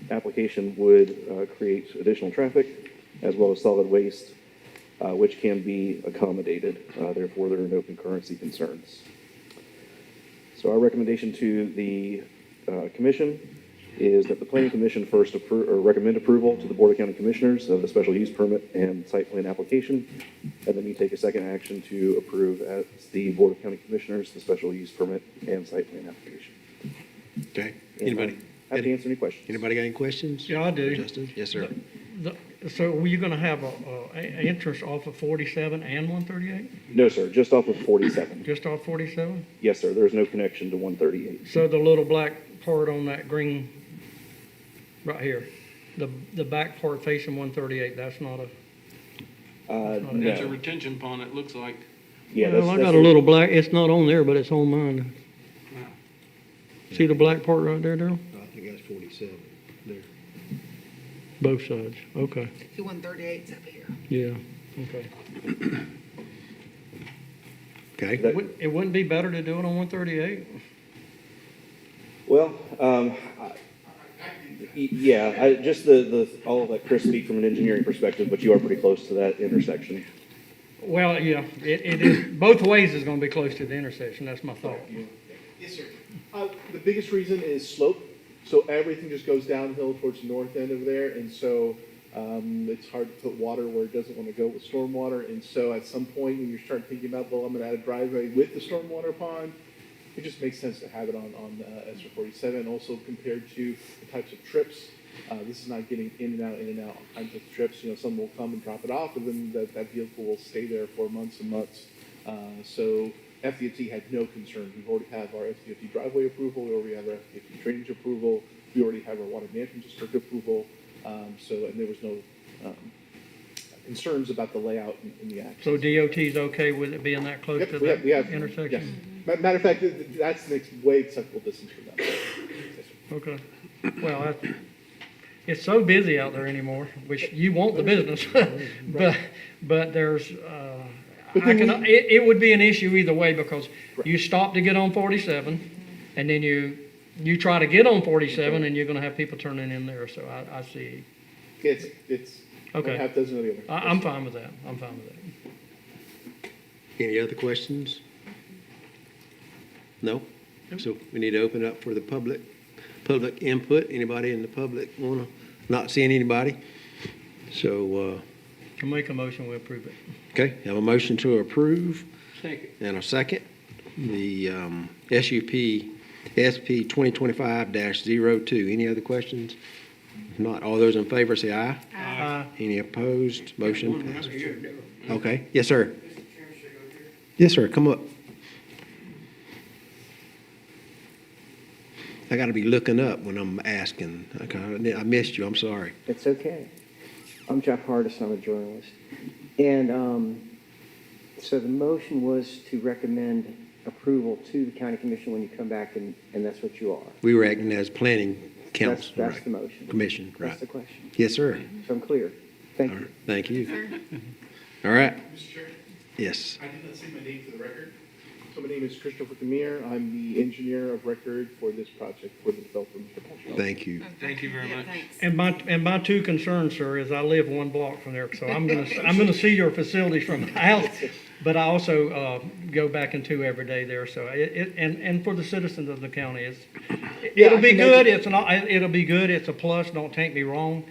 application would create additional traffic as well as solid waste, which can be accommodated. Therefore, there are no concurrency concerns. So our recommendation to the commission is that the Planning Commission first recommend approval to the Board of County Commissioners of the special use permit and site plan application, and then you take a second action to approve as the Board of County Commissioners the special use permit and site plan application. Okay. And Anybody? I'm happy to answer any questions. Anybody got any questions? Yeah, I do. Justin? Yes, sir. So were you gonna have a interest off of 47 and 138? No, sir, just off of 47. Just off 47? Yes, sir, there's no connection to 138. So the little black part on that green, right here, the back part facing 138, that's not a, No. It's a retention pond, it looks like. Yeah, well, I got a little black, it's not on there, but it's on mine. See the black part right there, Darryl? I think that's 47 there. Both sides, okay, The 138's up here. yeah, okay. Okay. It wouldn't be better to do it on 138? Well, yeah, just all of that, Chris, speak from an engineering perspective, but you are pretty close to that intersection. Well, yeah, it is, both ways is gonna be close to the intersection, that's my thought. Yes, sir. The biggest reason is slope. So everything just goes downhill towards the north end of there, and so it's hard to put water where it doesn't want to go with stormwater. And so at some point, when you start thinking about, well, I'm going to add a driveway with the stormwater pond, it just makes sense to have it on SR 47. Also compared to the types of trips, this is not getting in and out all kinds of trips. You know, some will come and drop it off, and then that vehicle will stay there for months and months. So FDOT had no concern. We already have our FDOT driveway approval. We already have our FDOT drainage approval. We already have our water management district approval. And there was no concerns about the layout and the access. So DOT's okay with it being that close Yep, to we that have, intersection? yes. Matter of fact, that's the next way acceptable distance from that. Yes, sir. Okay. Well, it's so busy out there anymore, which you want the business, but there's, it would be an issue either way because you stop to get on 47 and then you try to get on 47 and you're gonna have people turning in there, so I see. It's Okay. half dozen of the other. I'm fine with that. I'm fine with that. Any other questions? No? So we need to open up for the public input. Anybody in the public wanna, not seeing anybody? So, I'll make a motion, we approve it. okay, have a motion to approve Second. and a second. The SUP SP 2025-02. Any other questions? If not, all those in favor say aye. Any opposed? Motion passes. Okay, yes, sir. Yes, sir, come up. I gotta be looking up when I'm asking. I missed you, I'm sorry. It's okay. I'm Jeff Hardis, I'm a journalist. And so the motion was to recommend approval to the county commission when you come back, and that's what you are. We were acting as planning council. That's right. the motion. Commission, right. That's the question. Yes, sir. So I'm clear. Thank All you. right, thank you. All right, Mr. Chair, yes. I did not say my name for the record. So my name is Christopher Camille. I'm the engineer of record for this project for the developer, Mr. Patrick. Thank you. Thank you very Yeah, much. thanks. And my two concerns, sir, is I live one block from there, so I'm gonna see your facilities from the house. But I also, go back and to every day there, so and for the citizens of the county, it'll be good, it'll be good, it's a plus, don't take me wrong.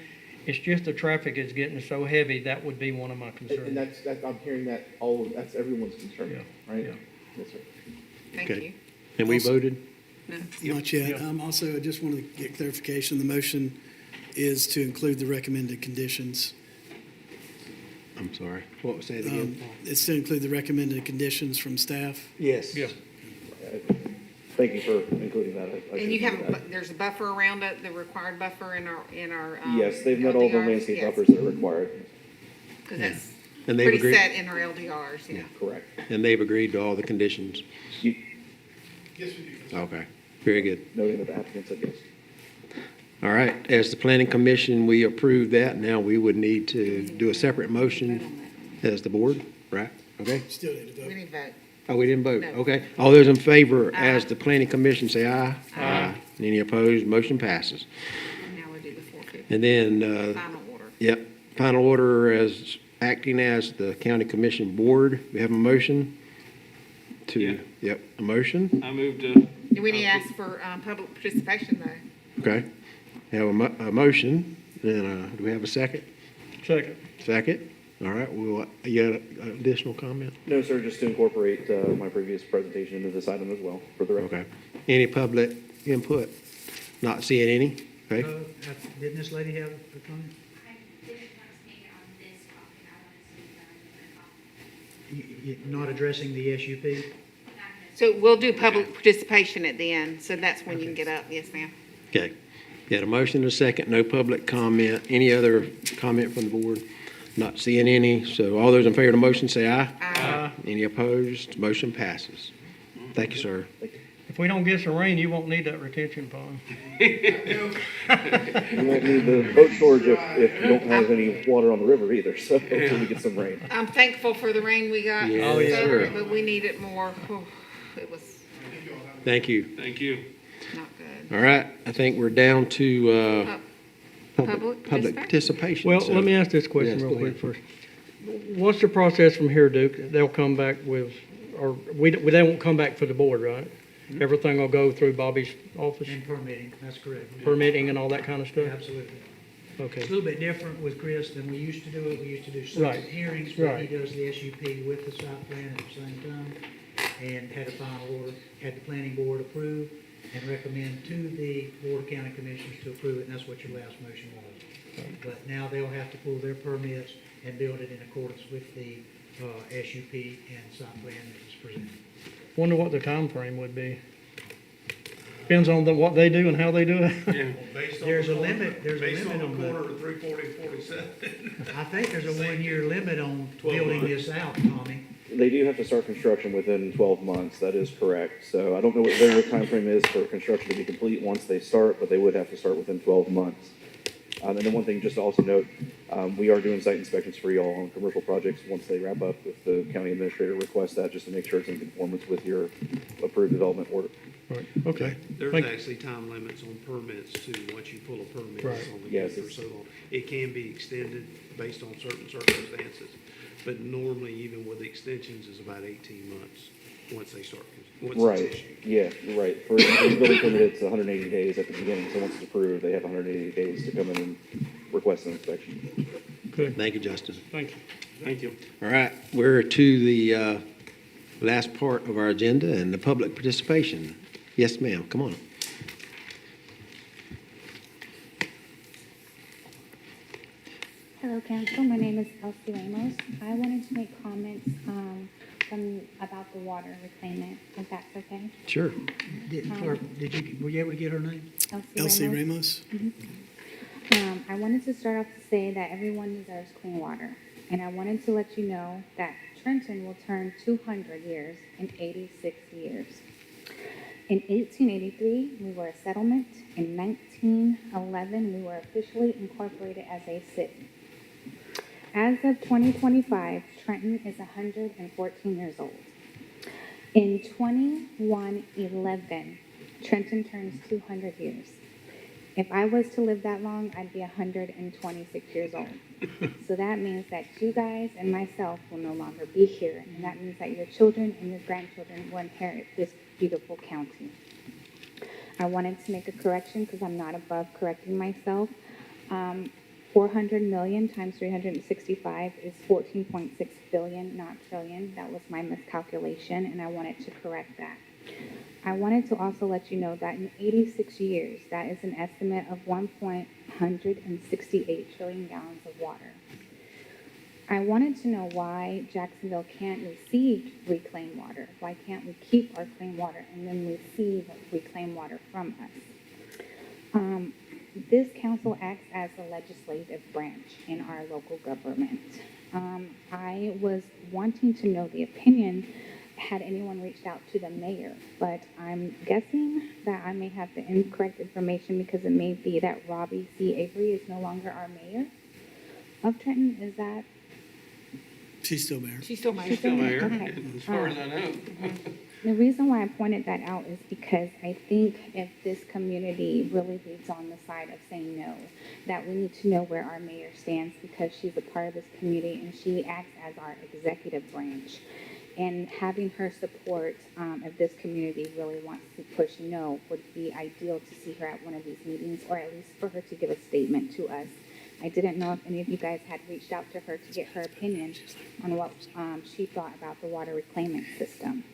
It's just the traffic is getting so heavy, that would be one of my And concerns. that's, I'm hearing that that's everyone's concern, Yeah, right? yeah. Yes, sir. Thank Okay. you. And we voted? Not yet. Also, I just want to get clarification. The motion is to include the recommended conditions. I'm sorry. What, say it again? It's to include the recommended conditions from staff. Yes. Yeah. Thank you for including that. I And you should have, do that. there's a buffer around it, the required buffer in our. Yes, they've met all the LDRs? landscape Yes, buffers that are required. 'cause that's And they've pretty agreed, set in our LDRs, yeah. Correct. and they've agreed to all the conditions. You, Okay, very good. noting that the applicant said yes. All right, as the planning commission, we approved that. Now we would need to do a separate motion as the board, right? Okay? Still need to We vote. need to vote. Oh, we didn't vote. No. Okay. All those in favor as Aye. the planning commission, say aye. Aye. Any opposed? Motion passes. Now we do the 450, And then, final order. yep, final order as acting as the county commission board. We have a motion Yeah. to, yep, a motion. I moved to. Do we need to ask for, public participation though? Okay. Have a motion. And, do we have a second? Second. Second. All right. You got an additional comment? No, sir, just to incorporate my previous presentation into this item as well, for the record. Okay. Any public input? Not seeing any? Okay. Didn't this lady have a comment? I didn't want to speak on this topic, I want to speak on a different topic. Not addressing the SUP? Not this- So we'll do public participation at the end, so that's when you can get up. Yes, ma'am. Okay. Got a motion and a second, no public comment. Any other comment from the board? Not seeing any, so all those in favor of the motion say aye. Aye. Any opposed? Motion passes. Thank you, sir. If we don't get some rain, you won't need that retention pond. You won't need the boat storage if you don't have any water on the river either, so hopefully we get some rain. I'm thankful for the rain we got. Yes, Oh, yeah. sir. But we need it more. It was Thank you. Thank you. not good. All right, I think we're down to Public participation. Well, So- let me ask this question Yes, real go quick ahead. first. What's the process from here, Duke? They'll come back with, or they won't come back for the board, right? Everything will go through Bobby's office, And permitting, that's correct. permitting and all that kind of stuff? Absolutely. Okay. It's a little bit different with Chris than we used to do it. We used to do Right. separate hearings, but he Right. does the SUP with the site plan at the same time. And had a final order, had the planning board approve and recommend to the Board of County Commissioners to approve it, and that's what your last motion was. But now they'll have to pull their permits and build it in accordance with the SUP and site plan that is presented. Wonder what the time frame would be. Depends on what they do and how they do it. Yeah. There's a limit, there's a Based limit on on the that. corner of 340 and 47. I think there's a 1-year limit on 12 building months. this out, Tommy. They do have to start construction within 12 months, that is correct. So I don't know what their timeframe is for construction to be complete once they start, but they would have to start within 12 months. And then one thing just to also note, we are doing site inspections for y'all on commercial projects once they wrap up, if the county administrator requests that, just to make sure it's in conformance with your approved development order. Right, okay. There's Thank- actually time limits on permits too. Once you pull a permit, Right. it's only Yes, good for so long. It can be extended based on certain circumstances, but normally even with extensions is about 18 months once they start, once it's Right, issued. yeah, right. For a building permit, it's 180 days at the beginning, so once it's approved, they have 180 days to come in and request an inspection. Good, Thank you, Justin. thank you. Thank you. All right, we're to the last part of our agenda and the public participation. Yes, ma'am, come on. Hello, council. My name is Elsie Ramos. I wanted to make comments about the water reclaimment, if that's okay. Sure. Were you able to get her name? Elsie Ramos? I wanted to start off to say that everyone deserves clean water. And I wanted to let you know that Trenton will turn 200 years in 86 years. In 1883, we were a settlement. In 1911, we were officially incorporated as a city. As of 2025, Trenton is 114 years old. In 2111, Trenton turns 200 years. If I was to live that long, I'd be 126 years old. So that means that you guys and myself will no longer be here, and that means that your children and your grandchildren will inherit this beautiful county. I wanted to make a correction because I'm not above correcting myself. 400 million times 365 is 14.6 billion, not trillion. That was my miscalculation, and I wanted to correct that. I wanted to also let you know that in 86 years, that is an estimate of 1.168 trillion gallons of water. I wanted to know why Jacksonville can't receive reclaimed water. Why can't we keep our clean water and then receive reclaimed water from us? This council acts as the legislative branch in our local government. I was wanting to know the opinion, had anyone reached out to the mayor, but I'm guessing that I may have the incorrect information because it may be that Robbie C. Avery is no longer our mayor of Trenton. Is that? She's still mayor. She's still mayor. She's still mayor? Okay. As far as I know. The reason why I pointed that out is because I think if this community really leads on the side of saying no, that we need to know where our mayor stands because she's a part of this community and she acts as our executive branch. And having her support of this community really wants to push no would be ideal to see her at one of these meetings, or at least for her to give a statement to us. I didn't know if any of you guys had reached out to her to get her opinion on what she thought about the water reclaiming system.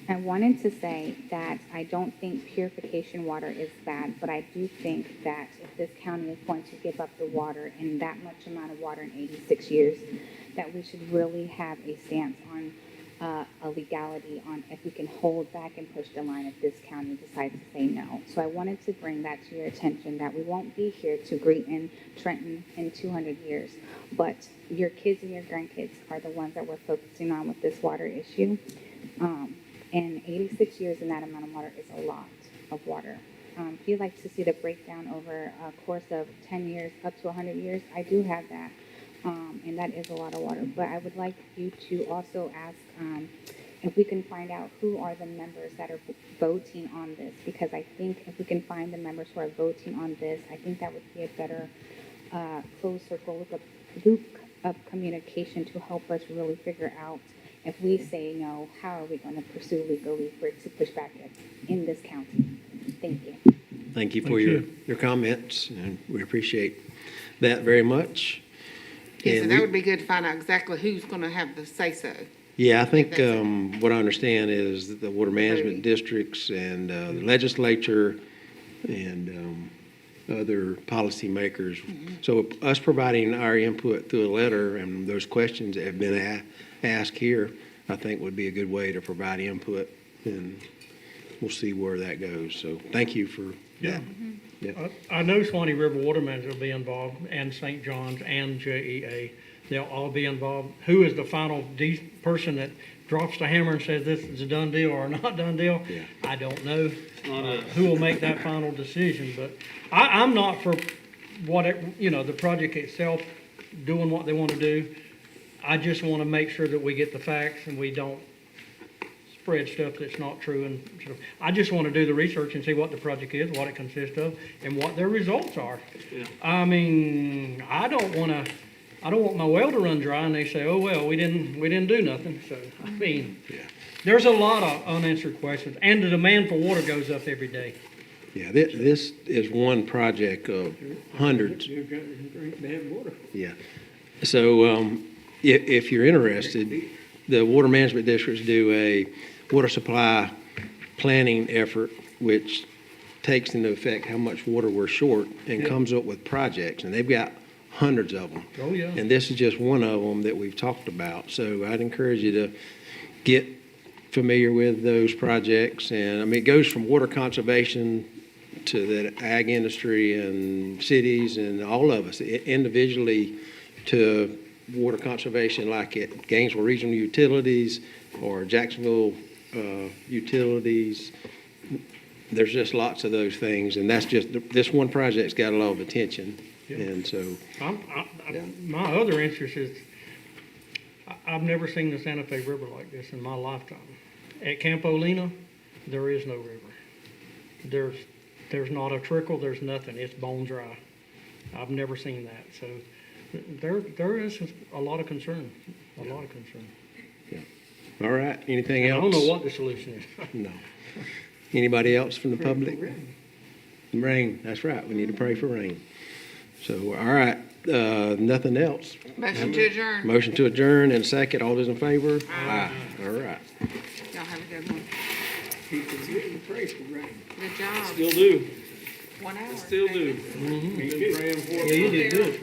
I wanted to say that I don't think purification water is bad, but I do think that if this county is going to give up the water in that much amount of water in 86 years, that we should really have a stance on a legality on if we can hold back and push the line if this county decides to say no. So I wanted to bring that to your attention, that we won't be here to greet in Trenton in 200 years, but your kids and your grandkids are the ones that we're focusing on with this water issue. And 86 years in that amount of water is a lot of water. If you'd like to see the breakdown over a course of 10 years up to 100 years, I do have that. And that is a lot of water. But I would like you to also ask if we can find out who are the members that are voting on this, because I think if we can find the members who are voting on this, I think that would be a better closed circle loop of communication to help us really figure out if we say no, how are we going to pursue legally for it to push back in this county? Thank you. Thank you for Thank your comments, and we appreciate that very much. Yeah, so And that we- would be good to find out exactly who's gonna have the say-so. Yeah, I think That's what I understand is that the water management districts and the legislature and other policymakers. So us providing our input through a letter and those questions that have been asked here, I think would be a good way to provide input, and we'll see where that goes. So thank you for that. Yeah. I know Swanee River Water Management will be involved, and St. John's and JEA. They'll all be involved. Who is the final person that drops the hammer and says this is a done deal or not done deal? Yeah. I don't know who will make that final decision, but I'm not for the project itself doing what they want to do. I just want to make sure that we get the facts and we don't spread stuff that's not true. And so I just want to do the research and see what the project is, what it consists of, and what their results are. Yeah. I mean, I don't want my well to run dry and they say, oh, well, we didn't do nothing. So, I mean, there's a lot of unanswered questions, and the demand for water goes up every day. Yeah, this is one project of hundreds. Yeah. So if you're interested, the water management districts do a water supply planning effort, which takes into effect how much water we're short and comes up with projects. And they've got hundreds of them. Oh, yeah. And this is just one of them that we've talked about. So I'd encourage you to get familiar with those projects. And I mean, it goes from water conservation to the ag industry and cities and all of us individually to water conservation, like at Gainesville Regional Utilities or Jacksonville Utilities, there's just lots of those things, and that's just, this one project's got a lot of attention, and so, My other interest is, I've never seen the Santa Fe River like this in my lifetime. At Campolina, there is no river. There's not a trickle, there's nothing, it's bone dry. I've never seen that, so there is a lot of concern, a lot of concern. all right, anything And I else? don't know what the solution is. No. Anybody else from the public? Rain, that's right, we need to pray for rain. So, all right, nothing else. Motion to adjourn. Motion to adjourn and second, all those in favor? Aye. All right. Y'all have a good one. Pray for rain. Good job. Still do, 1 hour. still do. Been praying for it. Yeah, you did good.